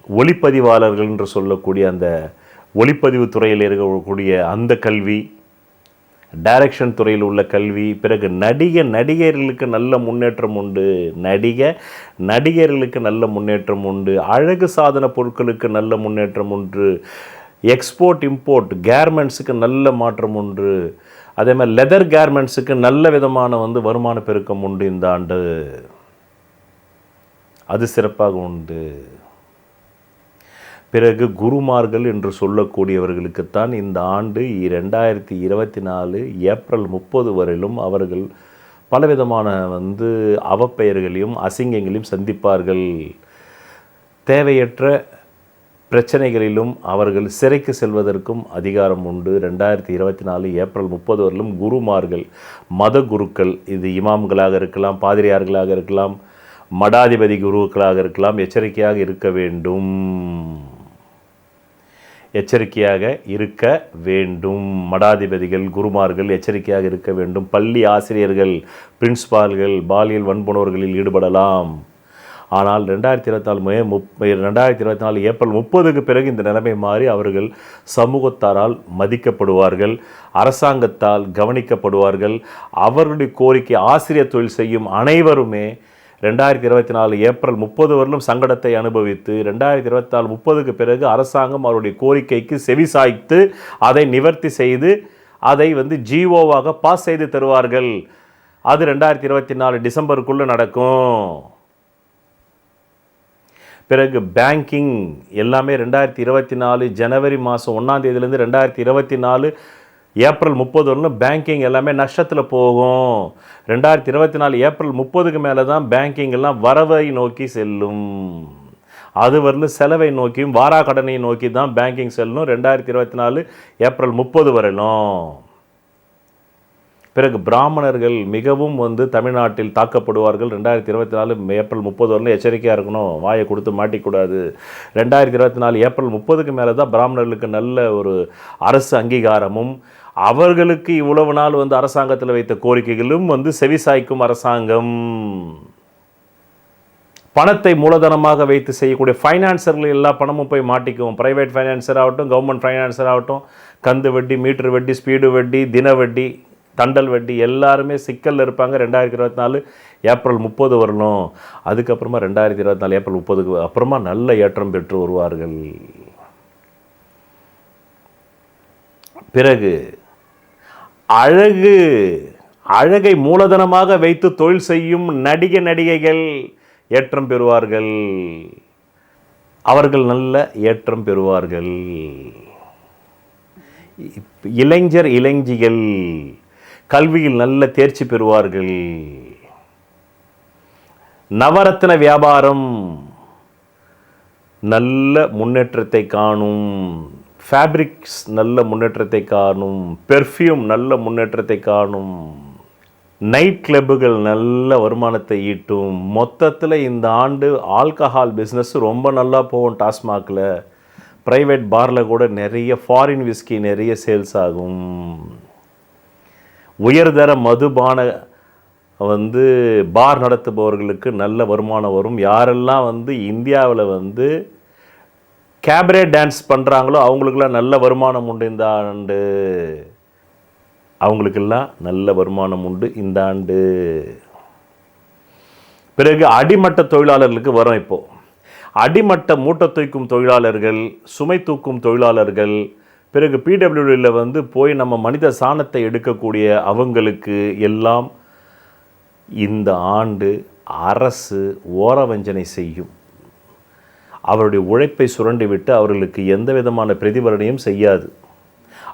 ஒளிப்பதிவாளர்கள் என்று சொல்லக்கூடிய அந்த ஒளிப்பதிவு துறையில் இருக்கக்கூடிய அந்த கல்வி, டைரக்ஷன் துறையில் உள்ள கல்வி, பிறகு நடிகர்களுக்கு நல்ல முன்னேற்றம் உண்டு, நடிகர்களுக்கு நல்ல முன்னேற்றம் உண்டு, அழகு சாதன பொருட்களுக்கு நல்ல முன்னேற்றம் உண்டு, எக்ஸ்போர்ட் இம்போர்ட் கேர்மெண்ட்ஸுக்கு நல்ல மாற்றம் உண்டு, அதே மாதிரி லெதர் கேர்மெண்ட்ஸுக்கு நல்ல விதமான வருமான பெருக்கம் உண்டு இந்த ஆண்டு, அது சிறப்பாக உண்டு. பிறகு குருமார்கள் என்று சொல்லக்கூடியவர்களுக்குத்தான் இந்த ஆண்டு 2024 ஏப்ரல் 30 வரையிலும் அவர்கள் பலவிதமான அவப்பெயர்களையும் அசிங்கங்களையும் சந்திப்பார்கள். தேவையற்ற பிரச்சனைகளிலும் அவர்கள் சிறைக்கு செல்வதற்கும் அதிகாரம் உண்டு. 2024 ஏப்ரல் 30 வரையிலும் குருமார்கள், மத குருக்கள், இது இமாம்களாக இருக்கலாம், பாதிரியார்களாக இருக்கலாம், மடாதிபதி குருக்களாக இருக்கலாம், எச்சரிக்கையாக இருக்க வேண்டும். எச்சரிக்கையாக இருக்க வேண்டும். மடாதிபதிகள், குருமார்கள் எச்சரிக்கையாக இருக்க வேண்டும். பள்ளி ஆசிரியர்கள், பிரின்ஸ்பால்கள் பாலியல் வன்புணர்வுகளில் ஈடுபடலாம். ஆனால் 2024 ஏப்ரல் 30க்கு பிறகு இந்த நிலைமை மாறி அவர்கள் சமூகத்தாரால் மதிக்கப்படுவார்கள், அரசாங்கத்தால் கவனிக்கப்படுவார்கள். அவர்களுடைய கோரிக்கை, ஆசிரியர் தொழில் செய்யும் அனைவருமே 2024 ஏப்ரல் 30 வரலும் சங்கடத்தை அனுபவித்து 2024 30க்கு பிறகு அரசாங்கம் அவருடைய கோரிக்கைக்கு செவிசாய்த்து அதை நிவர்த்தி செய்து அதை ஜிஓவாக பாஸ் செய்து தருவார்கள். அது 2024 டிசம்பருக்குள்ளே நடக்கும். பிறகு பேங்கிங் எல்லாமே 2024 ஜனவரி மாதம் 1ஆம் தேதியிலேருந்து 2024 ஏப்ரல் 30 வரலும் பேங்கிங் எல்லாமே நஷ்டத்தில் போகும். 2024 ஏப்ரல் 30க்கு மேலே தான் பேங்கிங் எல்லாம் வரவை நோக்கி செல்லும். அது வரலும் செலவை நோக்கியும் வாரா கடனை நோக்கி தான் பேங்கிங் செல்லணும் 2024 ஏப்ரல் 30 வரையிலும். பிறகு பிராமணர்கள் மிகவும் தமிழ்நாட்டில் தாக்கப்படுவார்கள். 2024 ஏப்ரல் 30 வரலும் எச்சரிக்கையாக இருக்கணும், வாயை கொடுத்து மாட்டிக்கூடாது. 2024 ஏப்ரல் 30க்கு மேலே தான் பிராமணர்களுக்கு நல்ல ஒரு அரசு அங்கீகாரமும் அவர்களுக்கு இவ்வளவு நாள் அரசாங்கத்தில் வைத்த கோரிக்கைகளும் செவிசாய்க்கும் அரசாங்கம். பணத்தை மூலதனமாக வைத்து செய்யக்கூடிய ஃபைனான்சர்கள் எல்லா பணமும் போய் மாட்டிக்கும். ப்ரைவேட் ஃபைனான்சர் ஆகட்டும், கவர்மெண்ட் ஃபைனான்சர் ஆகட்டும், கந்து வட்டி, மீட்டர் வட்டி, ஸ்பீடு வட்டி, தின வட்டி, தண்டல் வட்டி எல்லாருமே சிக்கலில் இருப்பாங்க. 2024 ஏப்ரல் 30 வரணும். அதுக்கப்புறமா 2024 ஏப்ரல் 30க்கு அப்புறமா நல்ல ஏற்றம் பெற்று வருவார்கள். பிறகு அழகை மூலதனமாக வைத்து தொழில் செய்யும் நடிகைகள் ஏற்றம் பெறுவார்கள். அவர்கள் நல்ல ஏற்றம் பெறுவார்கள். இளைஞிகள் கல்வியில் நல்ல தேர்ச்சி பெறுவார்கள். நவரத்ன வியாபாரம் நல்ல முன்னேற்றத்தை காணும். ஃபேப்ரிக்ஸ் நல்ல முன்னேற்றத்தை காணும். பெர்ஃப்யூம் நல்ல முன்னேற்றத்தை காணும். நைட் கிளப்புகள் நல்ல வருமானத்தை ஈட்டும். மொத்தத்தில் இந்த ஆண்டு ஆல்கஹால் பிஸ்னஸ் ரொம்ப நல்லா போகும். டாஸ்மாகில், ப்ரைவேட் பாரில் கூட நிறைய ஃபாரின் விஸ்கி நிறைய சேல்ஸ் ஆகும். உயர்தர மதுபான பார் நடத்துபவர்களுக்கு நல்ல வருமானம் வரும். யாரெல்லாம் இந்தியாவில் கேபரே டான்ஸ் பண்ணுறாங்களோ அவங்களுக்கெல்லாம் நல்ல வருமானம் உண்டு இந்த ஆண்டு. அவங்களுக்கெல்லாம் நல்ல வருமானம் உண்டு இந்த ஆண்டு. பிறகு அடிமட்ட தொழிலாளர்களுக்கு வரும். இப்போது அடிமட்ட மூட்டை தூக்கும் தொழிலாளர்கள், சுமை தூக்கும் தொழிலாளர்கள், பிறகு பிடபிள்யூடியில் போய் நம்ம மனித சாணத்தை எடுக்கக்கூடிய அவங்களுக்கு எல்லாம் இந்த ஆண்டு அரசு ஓரவஞ்சனை செய்யும். அவருடைய உழைப்பை சுரண்டிவிட்டு அவர்களுக்கு எந்த விதமான பிரதிபலனையும் செய்யாது.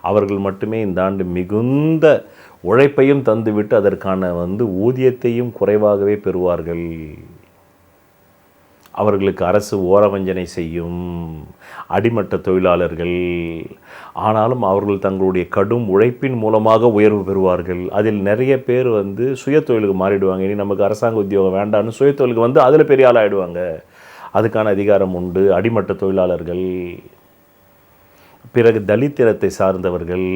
அவர்கள் மட்டுமே இந்த ஆண்டு மிகுந்த உழைப்பையும் தந்துவிட்டு அதற்கான ஊதியத்தையும் குறைவாகவே பெறுவார்கள். அவர்களுக்கு அரசு ஓரவஞ்சனை செய்யும். அடிமட்ட தொழிலாளர்கள் ஆனாலும் அவர்கள் தங்களுடைய கடும் உழைப்பின் மூலமாக உயர்வு பெறுவார்கள். அதில் நிறைய பேர் சுய தொழிலுக்கு மாறிடுவாங்க. இனி நமக்கு அரசாங்க உத்தியோகம் வேண்டான்னு சுய தொழிலுக்கு அதில் பெரிய ஆள் ஆகிடுவாங்க. அதுக்கான அதிகாரம் உண்டு அடிமட்ட தொழிலாளர்கள். பிறகு தலித் இனத்தை சார்ந்தவர்கள்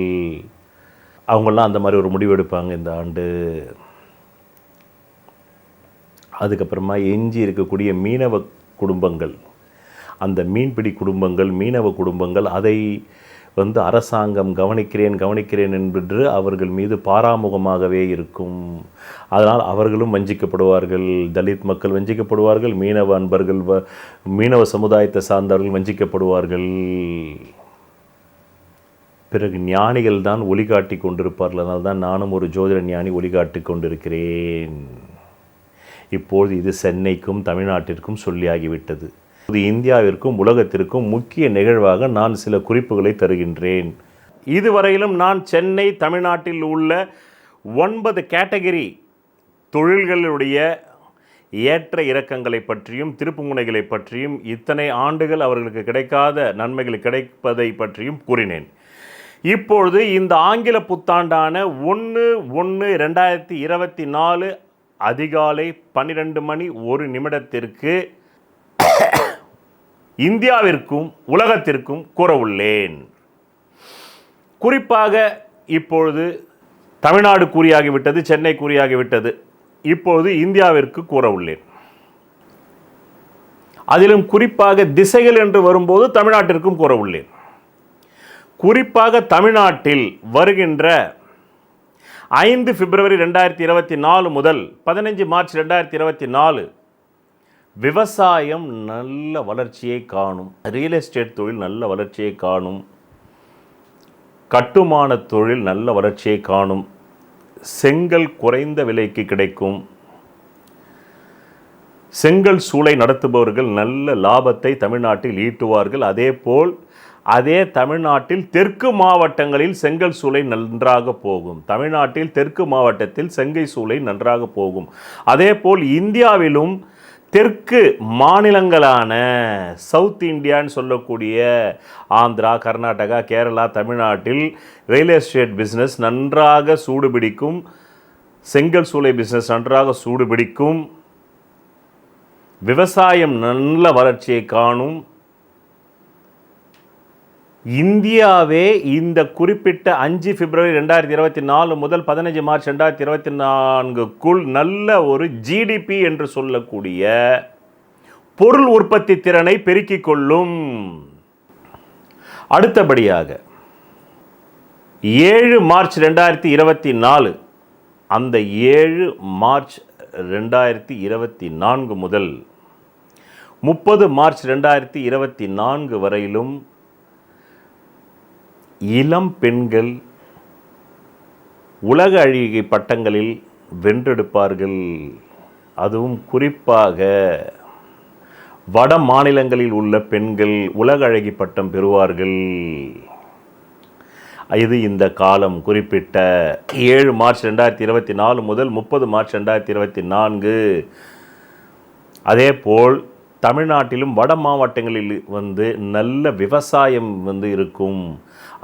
அவங்களாம் அந்த மாதிரி ஒரு முடிவெடுப்பாங்க இந்த ஆண்டு. அதுக்கப்புறமா எஞ்சி இருக்கக்கூடிய மீனவ குடும்பங்கள், அந்த மீன்பிடி குடும்பங்கள், மீனவ குடும்பங்கள் அதை அரசாங்கம் கவனிக்கிறேன் என்று அவர்கள் மீது பாராமுகமாகவே இருக்கும். அதனால் அவர்களும் வஞ்சிக்கப்படுவார்கள். தலித் மக்கள் வஞ்சிக்கப்படுவார்கள். மீனவ அன்பர்கள், மீனவ சமுதாயத்தை சார்ந்தவர்கள் வஞ்சிக்கப்படுவார்கள். பிறகு ஞானிகள் தான் ஒளிகாட்டி கொண்டிருப்பார்கள். அதனால் தான் நானும் ஒரு ஜோதிட ஞானி ஒளிகாட்டி கொண்டிருக்கிறேன். இப்போது இது சென்னைக்கும் தமிழ்நாட்டிற்கும் சொல்லியாகிவிட்டது. இது இந்தியாவிற்கும் உலகத்திற்கும் முக்கிய நிகழ்வாக நான் சில குறிப்புகளை தருகின்றேன். இதுவரையிலும் நான் சென்னை, தமிழ்நாட்டில் உள்ள 9 கேட்டகரி தொழில்களுடைய ஏற்ற இறக்கங்களை பற்றியும் திருப்புமுனைகளை பற்றியும் இத்தனை ஆண்டுகள் அவர்களுக்கு கிடைக்காத நன்மைகள் கிடைப்பதை பற்றியும் கூறினேன். இப்பொழுது இந்த ஆங்கில புத்தாண்டான 1/1/2024 அதிகாலை 12 மணி 1 நிமிடத்திற்கு இந்தியாவிற்கும் உலகத்திற்கும் கூற உள்ளேன். குறிப்பாக இப்பொழுது தமிழ்நாடு கூறியாகிவிட்டது, சென்னை கூறியாகிவிட்டது. இப்பொழுது இந்தியாவிற்கு கூற உள்ளேன். அதிலும் குறிப்பாக திசைகள் என்று வரும்போது தமிழ்நாட்டிற்கும் கூற உள்ளேன். குறிப்பாக தமிழ்நாட்டில் வருகின்ற 5 பிப்ரவரி 2024 முதல் 15 மார்ச் 2024 விவசாயம் நல்ல வளர்ச்சியை காணும். ரியல் எஸ்டேட் தொழில் நல்ல வளர்ச்சியை காணும். கட்டுமான தொழில் நல்ல வளர்ச்சியை காணும். செங்கல் குறைந்த விலைக்கு கிடைக்கும். செங்கல் சூளை நடத்துபவர்கள் நல்ல லாபத்தை தமிழ்நாட்டில் ஈட்டுவார்கள். அதே தமிழ்நாட்டில் தெற்கு மாவட்டங்களில் செங்கல் சூளை நன்றாக போகும். தமிழ்நாட்டில் தெற்கு மாவட்டத்தில் செங்கை சூளை நன்றாக போகும். அதேபோல் இந்தியாவிலும் தெற்கு மாநிலங்களான சவுத் இந்தியான்னு சொல்லக்கூடிய ஆந்திரா, கர்நாடகா, கேரளா, தமிழ்நாட்டில் ரியல் எஸ்டேட் பிஸ்னஸ் நன்றாக சூடுபிடிக்கும். செங்கல் சூளை பிஸ்னஸ் நன்றாக சூடுபிடிக்கும். விவசாயம் நல்ல வளர்ச்சியை காணும். இந்தியாவே இந்த குறிப்பிட்ட 5 பிப்ரவரி 2024 முதல் 15 மார்ச் 2024க்குள் நல்ல ஒரு ஜிடிபி என்று சொல்லக்கூடிய பொருள் உற்பத்தி திறனை பெருக்கிக் கொள்ளும். அடுத்தபடியாக 7 மார்ச் 2024 அந்த 7 மார்ச் 2024 முதல் 30 மார்ச் 2024 வரையிலும் இளம் பெண்கள் உலக அழகி பட்டங்களில் வென்றெடுப்பார்கள். அதுவும் குறிப்பாக வட மாநிலங்களில் உள்ள பெண்கள் உலக அழகி பட்டம் பெறுவார்கள். இது இந்த காலம் குறிப்பிட்ட 7 மார்ச் 2024 முதல் 30 மார்ச் 2024. அதேபோல் தமிழ்நாட்டிலும் வட மாவட்டங்களில் நல்ல விவசாயம் இருக்கும்.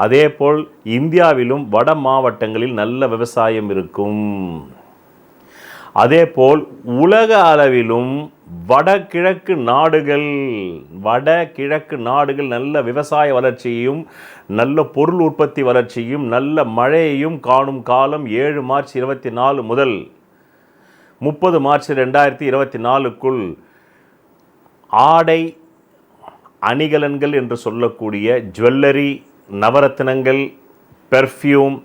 அதேபோல் இந்தியாவிலும் வட மாவட்டங்களில் நல்ல விவசாயம் இருக்கும். அதேபோல் உலக அளவிலும் வடகிழக்கு நாடுகள் நல்ல விவசாய வளர்ச்சியையும் நல்ல பொருள் உற்பத்தி வளர்ச்சியும் நல்ல மழையையும் காணும் காலம் 7 மார்ச் 2024 முதல் 30 மார்ச் 2024க்குள் ஆடை அணிகலன்கள் என்று சொல்லக்கூடிய ஜுவல்லரி, நவரத்தினங்கள், பெர்ஃப்யூம்,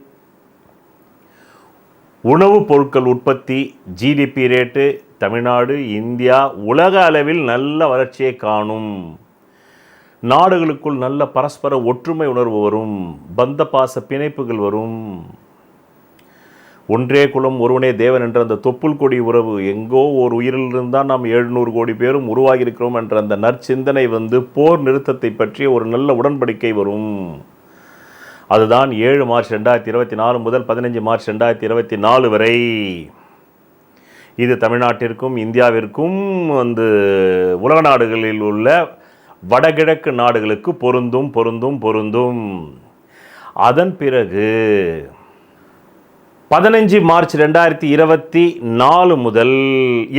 உணவுப் பொருட்கள் உற்பத்தி, ஜிடிபி ரேட்டு தமிழ்நாடு, இந்தியா உலக அளவில் நல்ல வளர்ச்சியை காணும். நாடுகளுக்குள் நல்ல பரஸ்பர ஒற்றுமை உணர்வு வரும். பந்த பாச பிணைப்புகள் வரும். ஒன்றே குலம் ஒருவனே தேவன் என்ற அந்த தொப்புள் கொடி உறவு, எங்கோ ஒரு உயிரிலிருந்தான் நாம் 700 கோடி பேரும் உருவாகியிருக்கிறோம் என்ற அந்த நற்சிந்தனை போர் நிறுத்தத்தை பற்றிய ஒரு நல்ல உடன்படிக்கை வரும். அதுதான் 7 மார்ச் 2024 முதல் 15 மார்ச் 2024 வரை. இது தமிழ்நாட்டிற்கும் இந்தியாவிற்கும் உலக நாடுகளில் உள்ள வடகிழக்கு நாடுகளுக்கு பொருந்தும். அதன் பிறகு 15 மார்ச் 2024 முதல்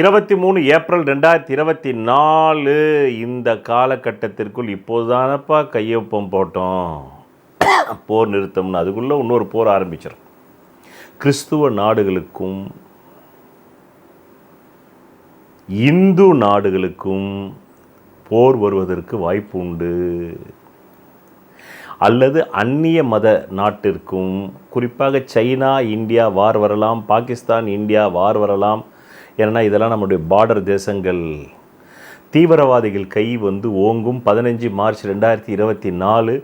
23 ஏப்ரல் 2024 இந்த காலகட்டத்திற்குள் இப்போதுதானப்பா கையொப்பம் போட்டோம் போர் நிறுத்தம்னு, அதுக்குள்ளே இன்னொரு போர் ஆரம்பிச்சிடும். கிறிஸ்துவ நாடுகளுக்கும் இந்து நாடுகளுக்கும் போர் வருவதற்கு வாய்ப்பு உண்டு. அல்லது அந்நிய மத நாட்டிற்கும், குறிப்பாக சைனா இந்தியா வார் வரலாம், பாகிஸ்தான் இந்தியா வார் வரலாம். ஏன்னா இதெல்லாம் நம்முடைய பார்டர் தேசங்கள். தீவிரவாதிகள் கை ஓங்கும் 15 மார்ச் 2024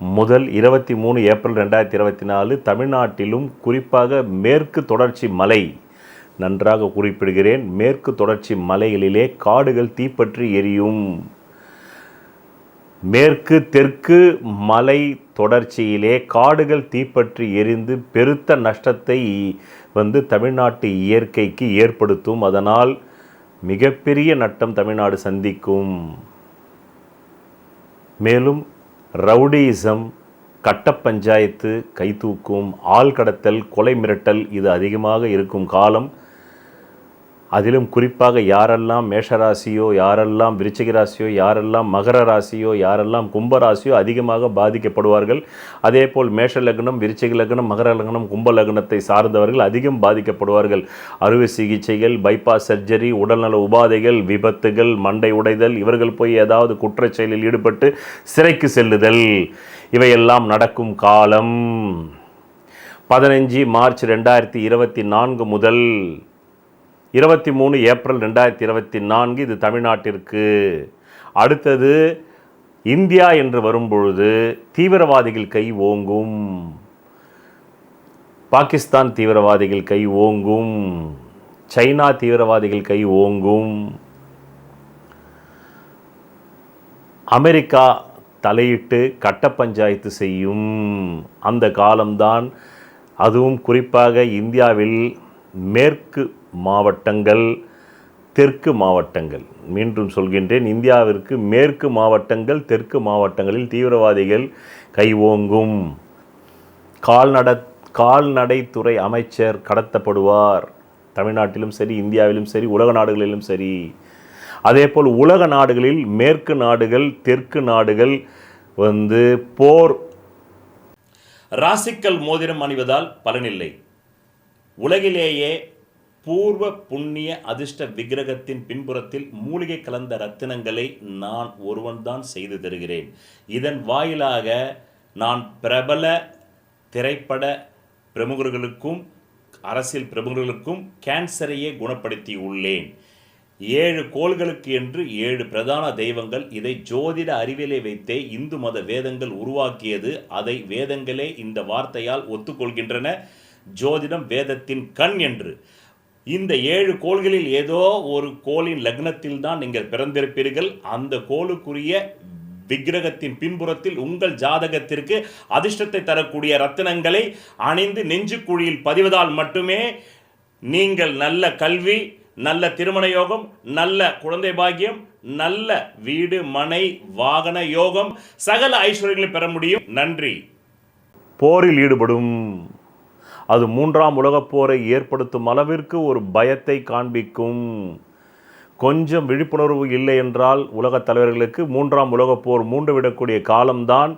முதல் 23 ஏப்ரல் 2024 தமிழ்நாட்டிலும் குறிப்பாக மேற்கு தொடர்ச்சி மலை, நன்றாக குறிப்பிடுகிறேன், மேற்கு தொடர்ச்சி மலைகளிலே காடுகள் தீப்பற்றி எரியும். மேற்கு தெற்கு மலை தொடர்ச்சியிலே காடுகள் தீப்பற்றி எரிந்து பெருத்த நஷ்டத்தை தமிழ்நாட்டு இயற்கைக்கு ஏற்படுத்தும். அதனால் மிகப்பெரிய நட்டம் தமிழ்நாடு சந்திக்கும். மேலும் ரவுடியிசம், கட்ட பஞ்சாயத்து கைதூக்கும், ஆள் கடத்தல், கொலை மிரட்டல் இது அதிகமாக இருக்கும் காலம். அதிலும் குறிப்பாக யாரெல்லாம் மேஷராசியோ, யாரெல்லாம் விருச்சிக ராசியோ, யாரெல்லாம் மகர ராசியோ, யாரெல்லாம் கும்பராசியோ அதிகமாக பாதிக்கப்படுவார்கள். அதேபோல் மேஷ லக்னம், விருச்சிக லக்னம், மகர லக்னம், கும்ப லக்னத்தை சார்ந்தவர்கள் அதிகம் பாதிக்கப்படுவார்கள். அறுவை சிகிச்சைகள், பைபாஸ் சர்ஜரி, உடல்நல உபாதைகள், விபத்துகள், மண்டை உடைதல், இவர்கள் போய் ஏதாவது குற்றச் செயலில் ஈடுபட்டு சிறைக்கு செல்லுதல், இவையெல்லாம் நடக்கும் காலம் 15 மார்ச் 2024 முதல் 23 ஏப்ரல் 2024. இது தமிழ்நாட்டிற்கு. அடுத்தது இந்தியா என்று வரும்பொழுது தீவிரவாதிகள் கை ஓங்கும், பாகிஸ்தான் தீவிரவாதிகள் கை ஓங்கும், சைனா தீவிரவாதிகள் கை ஓங்கும், அமெரிக்கா தலையிட்டு கட்ட பஞ்சாயத்து செய்யும் அந்த காலம்தான். அதுவும் குறிப்பாக இந்தியாவில் மேற்கு மாவட்டங்கள், தெற்கு மாவட்டங்கள், மீண்டும் சொல்கின்றேன், இந்தியாவிற்கு மேற்கு மாவட்டங்கள், தெற்கு மாவட்டங்களில் தீவிரவாதிகள் கை ஓங்கும். கால்நடைத்துறை அமைச்சர் கடத்தப்படுவார். தமிழ்நாட்டிலும் சரி, இந்தியாவிலும் சரி, உலக நாடுகளிலும் சரி. அதேபோல் உலக நாடுகளில் மேற்கு நாடுகள், தெற்கு நாடுகள் போர். ராசிக்கல் மோதிரம் அணிவதால் பலனில்லை. உலகிலேயே பூர்வ புண்ணிய அதிர்ஷ்ட விக்கிரகத்தின் பின்புறத்தில் மூலிகை கலந்த ரத்தினங்களை நான் ஒருவன்தான் செய்து தருகிறேன். இதன் வாயிலாக நான் பிரபல திரைப்பட பிரமுகர்களுக்கும் அரசியல் பிரமுகர்களுக்கும் கேன்சரையே குணப்படுத்தி உள்ளேன். 7 கோள்களுக்கு என்று 7 பிரதான தெய்வங்கள். இதை ஜோதிட அறிவியலை வைத்தே இந்து மத வேதங்கள் உருவாக்கியது. அதை வேதங்களே இந்த வார்த்தையால் ஒத்துக்கொள்கின்றன. ஜோதிடம் வேதத்தின் கண் என்று. இந்த 7 கோள்களில் ஏதோ ஒரு கோளின் லக்னத்தில் தான் நீங்கள் பிறந்திருப்பீர்கள். அந்த கோளுக்குரிய விக்கிரகத்தின் பின்புறத்தில் உங்கள் ஜாதகத்திற்கு அதிர்ஷ்டத்தை தரக்கூடிய ரத்தினங்களை அணிந்து நெஞ்சுக்குழியில் பதிவதால் மட்டுமே நீங்கள் நல்ல கல்வி, நல்ல திருமண யோகம், நல்ல குழந்தை பாக்கியம், நல்ல வீடு மனை வாகன யோகம், சகல ஐஸ்வர்யங்களை பெற முடியும். நன்றி. போரில் ஈடுபடும், அது 3ஆம் உலகப் போரை ஏற்படுத்தும் அளவிற்கு ஒரு பயத்தை காண்பிக்கும். கொஞ்சம் விழிப்புணர்வு இல்லை என்றால் உலகத் தலைவர்களுக்கு 3ஆம் உலகப் போர் மூண்டுவிடக்கூடிய காலம்தான்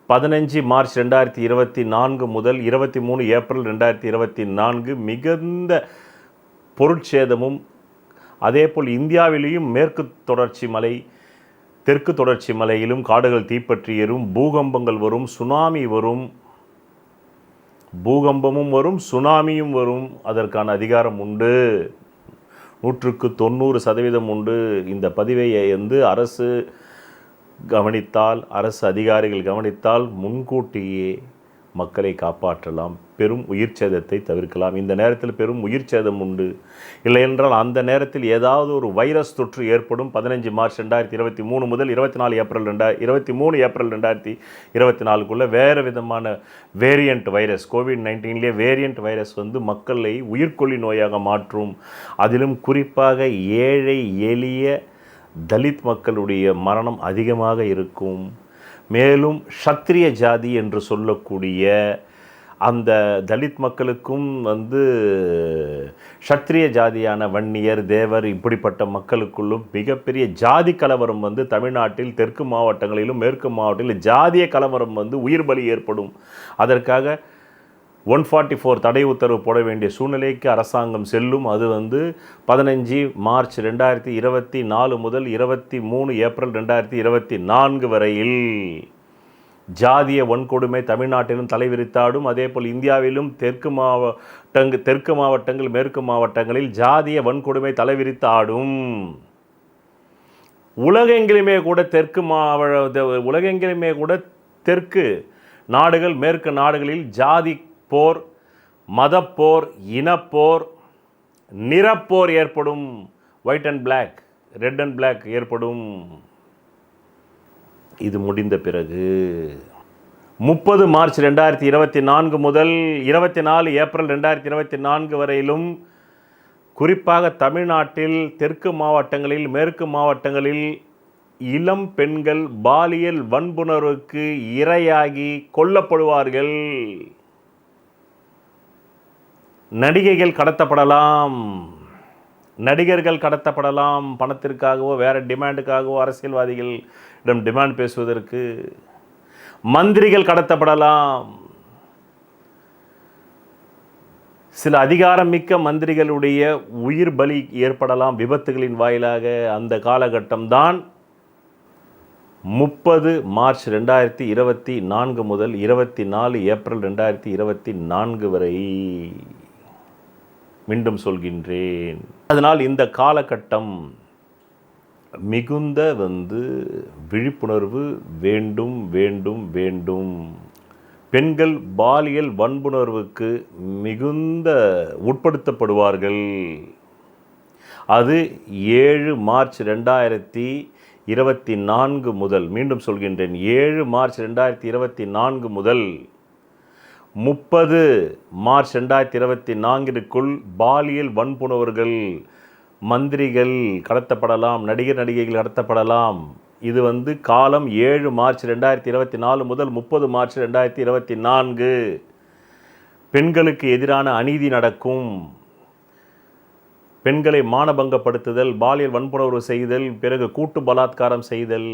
15 மார்ச் 2024 முதல் 23 ஏப்ரல் 2024. மிகுந்த பொருட்சேதமும், அதேபோல் இந்தியாவிலேயும் மேற்கு தொடர்ச்சி மலை, தெற்கு தொடர்ச்சி மலையிலும் காடுகள் தீப்பற்றி எறும், பூகம்பங்கள் வரும், சுனாமி வரும். பூகம்பமும் வரும், சுனாமியும் வரும். அதற்கான அதிகாரம் உண்டு. 100% உண்டு. இந்த பதிவை அரசு கவனித்தால், அரசு அதிகாரிகள் கவனித்தால் முன்கூட்டியே மக்களை காப்பாற்றலாம், பெரும் உயிர் சேதத்தை தவிர்க்கலாம். இந்த நேரத்தில் பெரும் உயிர் சேதம் உண்டு. இல்லை என்றால் அந்த நேரத்தில் ஏதாவது ஒரு வைரஸ் தொற்று ஏற்படும். 15 மார்ச் 2023 முதல் 23 ஏப்ரல் 2024 வேறு விதமான variant virus, COVID-19 variant virus மக்களை உயிர்கொல்லி நோயாக மாற்றும். அதிலும் குறிப்பாக ஏழை எளிய தலித் மக்களுடைய மரணம் அதிகமாக இருக்கும். மேலும் ஷத்திரிய ஜாதி என்று சொல்லக்கூடிய அந்த தலித் மக்களுக்கும் ஷத்திரிய ஜாதியான வன்னியர், தேவர், இப்படிப்பட்ட மக்களுக்குள்ளும் மிகப்பெரிய ஜாதி கலவரம் தமிழ்நாட்டில் தெற்கு மாவட்டங்களிலும் மேற்கு மாவட்டங்களிலும் ஜாதிய கலவரம் உயிர் பலி ஏற்படும். அதற்காக 144 தடை உத்தரவு போட வேண்டிய சூழ்நிலைக்கு அரசாங்கம் செல்லும். அது 15 மார்ச் 2024 முதல் 23 ஏப்ரல் 2024 வரையில் ஜாதிய வன்கொடுமை தமிழ்நாட்டிலும் தலைவிரித்தாடும். அதேபோல் இந்தியாவிலும் தெற்கு மாவட்டங்கள் மேற்கு மாவட்டங்களில் ஜாதிய வன்கொடுமை தலைவிரித்து ஆடும். உலகெங்கிலுமே கூட தெற்கு நாடுகள் மேற்கு நாடுகளில் ஜாதி போர், மதப்போர், இனப்போர், நிறப்போர் ஏற்படும். White and black, red and black ஏற்படும். இது முடிந்த பிறகு 30 மார்ச் 2024 முதல் 24 ஏப்ரல் 2024 வரையிலும் குறிப்பாக தமிழ்நாட்டில் தெற்கு மாவட்டங்களில், மேற்கு மாவட்டங்களில் இளம் பெண்கள் பாலியல் வன்புணர்வுக்கு இரையாகி கொல்லப்படுவார்கள். நடிகைகள் கடத்தப்படலாம், நடிகர்கள் கடத்தப்படலாம், பணத்திற்காகவோ வேறு டிமாண்டுக்காகவோ, அரசியல்வாதிகளிடம் டிமாண்ட் பேசுவதற்கு. மந்திரிகள் கடத்தப்படலாம், சில அதிகாரமிக்க மந்திரிகளுடைய உயிர் பலி ஏற்படலாம் விபத்துகளின் வாயிலாக. அந்த காலகட்டம்தான் 30 மார்ச் 2024 முதல் 24 ஏப்ரல் 2024 வரை. மீண்டும் சொல்கின்றேன். அதனால் இந்த காலகட்டம் மிகுந்த விழிப்புணர்வு வேண்டும் வேண்டும் வேண்டும். பெண்கள் பாலியல் வன்புணர்வுக்கு மிகுந்த உட்படுத்தப்படுவார்கள். அது 7 மார்ச் 2024 முதல், மீண்டும் சொல்கின்றேன், 7 மார்ச் 2024 முதல் 30 மார்ச் 2024க்குள் பாலியல் வன்புணர்வுகள், மந்திரிகள் கடத்தப்படலாம், நடிகைகள் கடத்தப்படலாம். இது காலம் 7 மார்ச் 2024 முதல் 30 மார்ச் 2024. பெண்களுக்கு எதிரான அநீதி நடக்கும். பெண்களை மானபங்கப்படுத்துதல், பாலியல் வன்புணர்வு செய்தல், பிறகு கூட்டு பலாத்காரம் செய்தல்.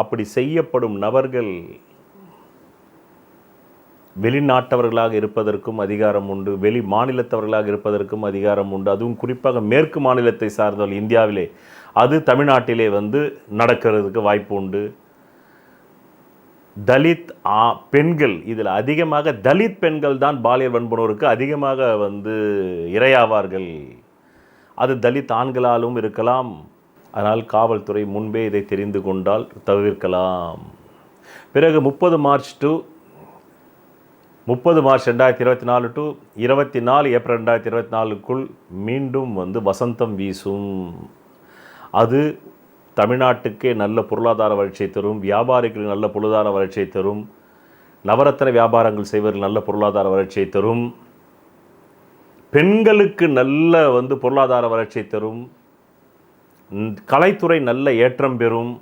அப்படி செய்யப்படும் நபர்கள் வெளிநாட்டவர்களாக இருப்பதற்கும் அதிகாரம் உண்டு, வெளி மாநிலத்தவர்களாக இருப்பதற்கும் அதிகாரம் உண்டு. அதுவும் குறிப்பாக மேற்கு மாநிலத்தை சார்ந்தவர்கள் இந்தியாவிலே, அது தமிழ்நாட்டிலே நடக்கிறதுக்கு வாய்ப்பு உண்டு. தலித் பெண்கள், இதில் அதிகமாக தலித் பெண்கள் தான் பாலியல் வன்புணர்வுக்கு அதிகமாக இரையாவார்கள். அது தலித் ஆண்களாலும் இருக்கலாம். அதனால் காவல்துறை முன்பே இதை தெரிந்து கொண்டால் தவிர்க்கலாம். பிறகு 30 மார்ச் 2024 டு 24 ஏப்ரல் 2024க்குள் மீண்டும் வசந்தம் வீசும். அது தமிழ்நாட்டுக்கே நல்ல பொருளாதார வளர்ச்சியை தரும், வியாபாரிகளுக்கு நல்ல பொருளாதார வளர்ச்சியை தரும், நவரத்ன வியாபாரங்கள் செய்வதற்கு நல்ல பொருளாதார வளர்ச்சியை தரும், பெண்களுக்கு நல்ல பொருளாதார வளர்ச்சியை தரும், கலைத்துறை நல்ல ஏற்றம் பெறும்,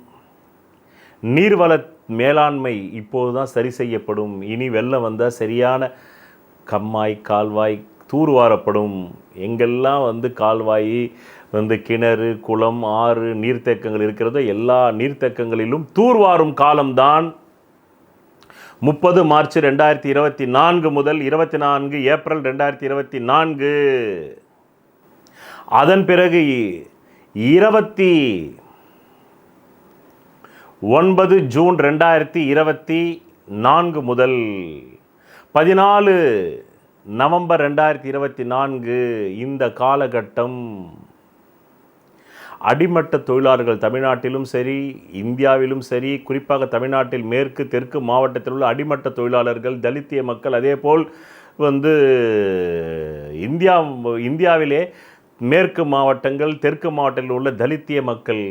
நீர்வள மேலாண்மை இப்போது தான் சரி செய்யப்படும். இனி வெள்ளம் வந்தால் சரியான கம்மாய், கால்வாய் தூர்வாரப்படும். எங்கெல்லாம் கால்வாய், கிணறு, குளம், ஆறு, நீர்த்தேக்கங்கள் இருக்கிறதோ எல்லா நீர்த்தேக்கங்களிலும் தூர்வாரும் காலம்தான் 30 மார்ச் 2024 முதல் 24 ஏப்ரல் 2024. அதன் பிறகு 29 ஜூன் 2024 முதல் 14 நவம்பர் 2024 இந்த காலகட்டம் அடிமட்ட தொழிலாளர்கள் தமிழ்நாட்டிலும் சரி, இந்தியாவிலும் சரி, குறிப்பாக தமிழ்நாட்டில் மேற்கு தெற்கு மாவட்டத்தில் உள்ள அடிமட்ட தொழிலாளர்கள், தலித்திய மக்கள், அதேபோல் இந்தியாவிலே மேற்கு மாவட்டங்கள், தெற்கு மாவட்டத்தில் உள்ள தலித்திய மக்கள்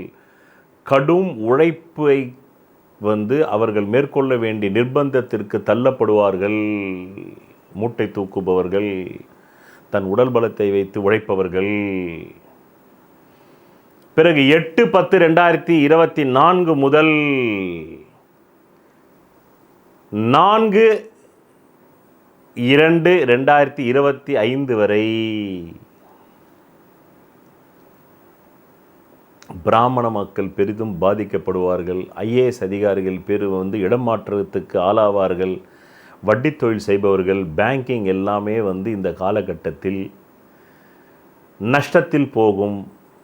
கடும் உழைப்பை அவர்கள் மேற்கொள்ள வேண்டிய நிர்பந்தத்திற்கு தள்ளப்படுவார்கள். மூட்டை தூக்குபவர்கள், தன் உடல் பலத்தை வைத்து உழைப்பவர்கள். பிறகு 8/10/2024 முதல் 4/2/2025 வரை பிராமண மக்கள் பெரிதும் பாதிக்கப்படுவார்கள். IAS அதிகாரிகள் இடமாற்றத்துக்கு ஆளாவார்கள். வட்டி தொழில் செய்பவர்கள், பேங்கிங் எல்லாமே இந்த காலகட்டத்தில் நஷ்டத்தில் போகும்.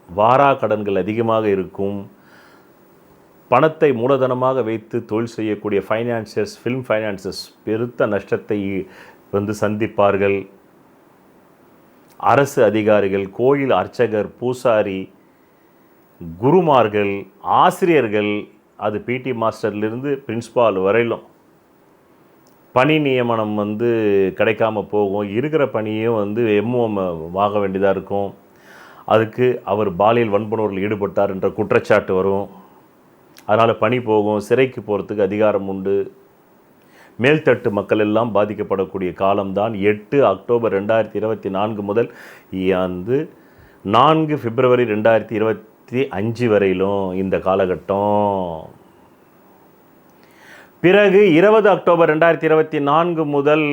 வாரா கடன்கள் அதிகமாக இருக்கும். பணத்தை மூலதனமாக வைத்து தொழில் செய்யக்கூடிய ஃபைனான்சியர்ஸ், ஃபிலிம் ஃபைனான்சர்ஸ் பெருத்த நஷ்டத்தை சந்திப்பார்கள். அரசு அதிகாரிகள், கோயில் அர்ச்சகர், பூசாரி, குருமார்கள், ஆசிரியர்கள், அது PT மாஸ்டர்லேருந்து பிரின்ஸ்பால் வரையிலும் பணி நியமனம் கிடைக்காம போகும். இருக்கிற பணியும் MOM வாங்க வேண்டியதாக இருக்கும். அதுக்கு அவர் பாலியல் வன்புணர்வில் ஈடுபட்டார் என்ற குற்றச்சாட்டு வரும். அதனால் பணி போகும், சிறைக்கு போகிறதுக்கு அதிகாரம் உண்டு. மேல்தட்டு மக்கள் எல்லாம் பாதிக்கப்படக்கூடிய காலம்தான் 8 அக்டோபர் 2024 முதல் 4 பிப்ரவரி 2025 வரையிலும் இந்த காலகட்டம். பிறகு 20 அக்டோபர் 2024 முதல்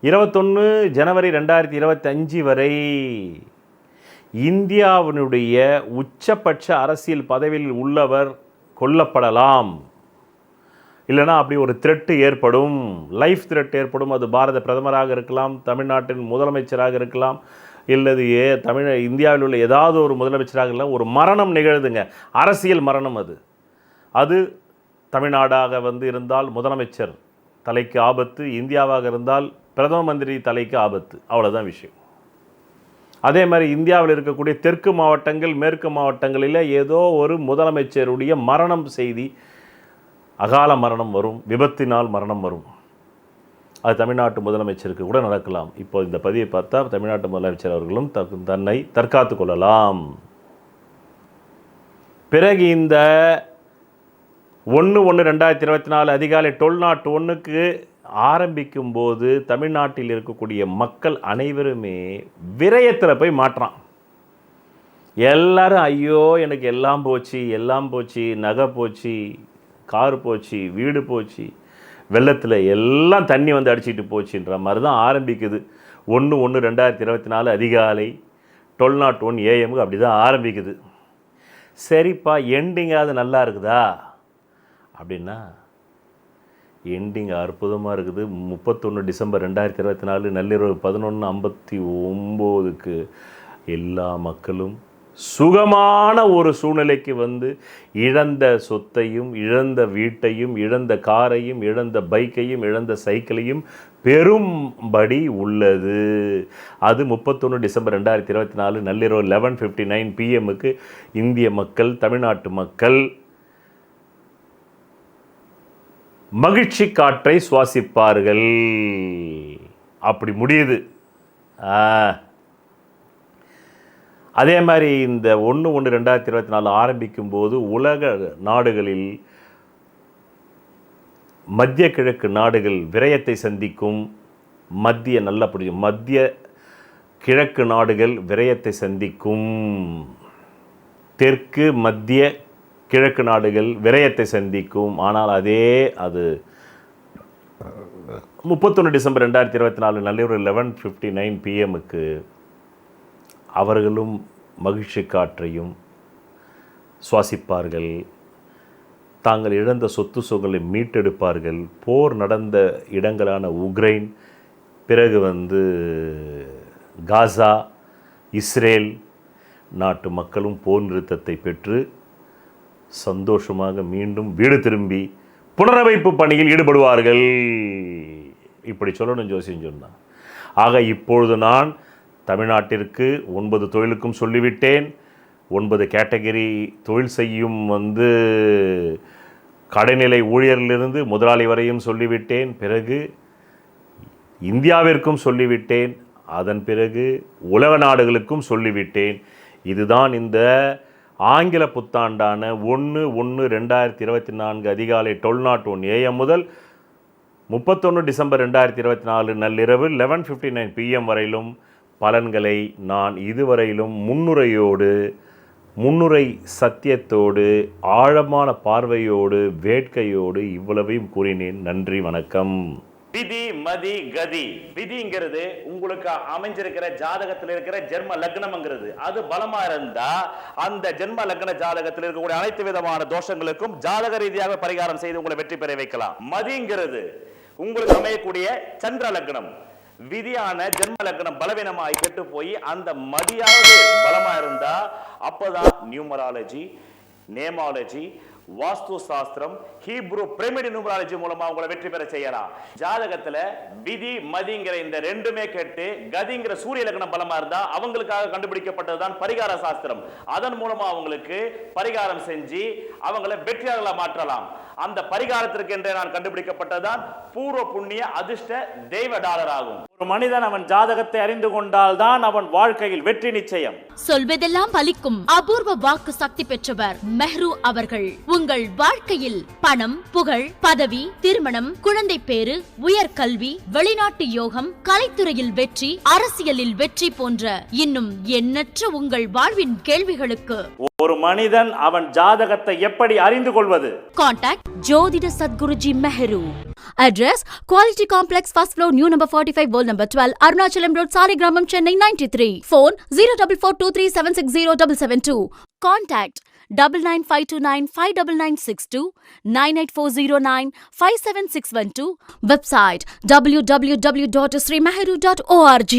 21 ஜனவரி 2025 வரை இந்தியாவினுடைய உச்சபட்ச அரசியல் பதவியில் உள்ளவர் கொல்லப்படலாம். இல்லைனா அப்படி ஒரு த்ரெட்டு ஏற்படும், லைஃப் த்ரெட் ஏற்படும். அது பாரத பிரதமராக இருக்கலாம், தமிழ்நாட்டின் முதலமைச்சராக இருக்கலாம், இல்லது இந்தியாவில் உள்ள ஏதாவது ஒரு முதலமைச்சராக இருக்கலாம். ஒரு மரணம் நிகழுதுங்க, அரசியல் மரணம். அது தமிழ்நாடாக இருந்தால் முதலமைச்சர் தலைக்கு ஆபத்து, இந்தியாவாக இருந்தால் பிரதம மந்திரி தலைக்கு ஆபத்து. அவ்வளோதான் விஷயம். அதே மாதிரி இந்தியாவில் இருக்கக்கூடிய தெற்கு மாவட்டங்கள், மேற்கு மாவட்டங்களில் ஏதோ ஒரு முதலமைச்சருடைய மரணம் செய்தி, அகால மரணம் வரும், விபத்தினால் மரணம் வரும். அது தமிழ்நாட்டு முதலமைச்சருக்கு கூட நடக்கலாம். இப்போ இந்த பதிவை பார்த்தா தமிழ்நாட்டு முதலமைச்சர் அவர்களும் தன்னை தற்காத்து கொள்ளலாம். பிறகு இந்த 1/1/2024 அதிகாலை 12:01 ஆரம்பிக்கும் போது தமிழ்நாட்டில் இருக்கக்கூடிய மக்கள் அனைவருமே விரயத்தில் போய் மாற்றான். எல்லாரும் ஐயோ எனக்கு எல்லாம் போச்சு, நகை போச்சு, கார் போச்சு, வீடு போச்சு, வெள்ளத்தில் எல்லாம் தண்ணி வந்து அடிச்சிட்டு போச்சுன்ற மாதிரி தான் ஆரம்பிக்குது. 1/1/2024 அதிகாலை 12:01 AM அப்படி தான் ஆரம்பிக்குது. சரிப்பா, எண்டிங்காவது நல்லா இருக்குதா அப்படின்னா எண்டிங் அற்புதமாக இருக்குது. 31 டிசம்பர் 2024 நள்ளிரவு 11:59 எல்லா மக்களும் சுகமான ஒரு சூழ்நிலைக்கு இழந்த சொத்தையும், இழந்த வீட்டையும், இழந்த காரையும், இழந்த பைக்கையும், இழந்த சைக்கிளையும் பெரும்படி உள்ளது. அது 31 டிசம்பர் 2024 நள்ளிரவு 11:59 PM இந்திய மக்கள், தமிழ்நாட்டு மக்கள் மகிழ்ச்சி காற்றை சுவாசிப்பார்கள். அப்படி முடியுது. அதே மாதிரி இந்த 1/1/2024 ஆரம்பிக்கும் போது உலக நாடுகளில் மத்திய கிழக்கு நாடுகள் விரயத்தை சந்திக்கும். மத்திய கிழக்கு நாடுகள் விரயத்தை சந்திக்கும். தெற்கு மத்திய கிழக்கு நாடுகள் விரயத்தை சந்திக்கும். ஆனால் அது 31 டிசம்பர் 2024 நள்ளிரவு 11:59 PM அவர்களும் மகிழ்ச்சி காற்றையும் சுவாசிப்பார்கள். தாங்கள் இழந்த சொத்து சுகங்களை மீட்டெடுப்பார்கள். போர் நடந்த இடங்களான உக்ரைன், பிறகு காசா, இஸ்ரேல் நாட்டு மக்களும் போர் நிறுத்தத்தை பெற்று சந்தோஷமாக மீண்டும் வீடு திரும்பி புனரமைப்பு பணியில் ஈடுபடுவார்கள். இப்படி சொல்லணும் ஜோசியம் சொன்னான். ஆக இப்பொழுது நான் தமிழ்நாட்டிற்கு 9 தொழிலுக்கும் சொல்லிவிட்டேன். 9 கேட்டகரி தொழில் செய்யும் கடைநிலை ஊழியரிலிருந்து முதலாளி வரையும் சொல்லிவிட்டேன். பிறகு இந்தியாவிற்கும் சொல்லிவிட்டேன். அதன் பிறகு உலக நாடுகளுக்கும் சொல்லிவிட்டேன். இதுதான் இந்த ஆங்கில புத்தாண்டான 1/1/2024 அதிகாலை 12:01 AM முதல் 31 டிசம்பர் 2024 நள்ளிரவு 11:59 PM வரையிலும் பலன்களை நான் இதுவரையிலும் முன்னுரை சத்தியத்தோடு, ஆழமான பார்வையோடு, வேட்கையோடு இவ்வளவையும் கூறினேன். நன்றி, வணக்கம். விதி, மதி, கதி. விதிங்கிறது உங்களுக்கு அமைஞ்சிருக்கிற ஜாதகத்தில் இருக்கிற ஜென்ம லக்னம்ங்கிறது. அது பலமா இருந்தா அந்த ஜென்ம லக்ன ஜாதகத்தில் இருக்கக்கூடிய அனைத்து விதமான தோஷங்களுக்கும் ஜாதக ரீதியாக பரிகாரம் செய்து உங்களை வெற்றி பெற வைக்கலாம். மதிங்கிறது உங்களுக்கு அமையக்கூடிய சந்திர லக்னம். விதியான ஜென்ம லக்னம் பலவீனமாய் கெட்டு போய் அந்த மதியாவது பலமா இருந்தா அப்பதான் நியூமராலஜி, நேமாலஜி, வாஸ்து சாஸ்திரம், ஹீப்ரு பிரமிட் நியூமராலஜி மூலமா உங்களை வெற்றி பெற செய்யலாம். ஜாதகத்துல விதி, மதிங்கிற இந்த ரெண்டுமே கேட்டு கதிங்கிற சூரிய லக்னம் பலமா இருந்தா அவங்களுக்காக கண்டுபிடிக்கப்பட்டதுதான் பரிகார சாஸ்திரம். அதன் மூலமா அவங்களுக்கு பரிகாரம் செஞ்சு அவங்களை வெற்றியாளர்களா மாற்றலாம். அந்த பரிகாரத்திற்கு என்றே நான் கண்டுபிடிக்கப்பட்டதுதான் பூர்வ புண்ணிய அதிர்ஷ்ட தெய்வ டாலர் ஆகும். ஒரு மனிதன் அவன் ஜாதகத்தை அறிந்து கொண்டால் தான் அவன் வாழ்க்கையில் வெற்றி நிச்சயம். சொல்வதெல்லாம் பலிக்கும் அபூர்வ வாக்கு சக்தி பெற்றவர் மெஹ்ரு அவர்கள். உங்கள் வாழ்க்கையில் பணம், புகழ், பதவி, திருமணம், குழந்தை பேறு, உயர்கல்வி, வெளிநாட்டு யோகம், கலைத்துறையில் வெற்றி, அரசியலில் வெற்றி போன்ற இன்னும் எண்ணற்ற உங்கள் வாழ்வின் கேள்விகளுக்கு ஒரு மனிதன் அவன் ஜாதகத்தை எப்படி அறிந்து கொள்வது? கான்டாக்ட் ஜோதிட Sadguruji Mehru. Address Quality Complex, first floor, new number 45, wall number 12, Arunachalam Road, Saligramam, Chennai 93. Phone 0442376072. Contact 9952959962, 98409 57612. Website www.srimeheru.org.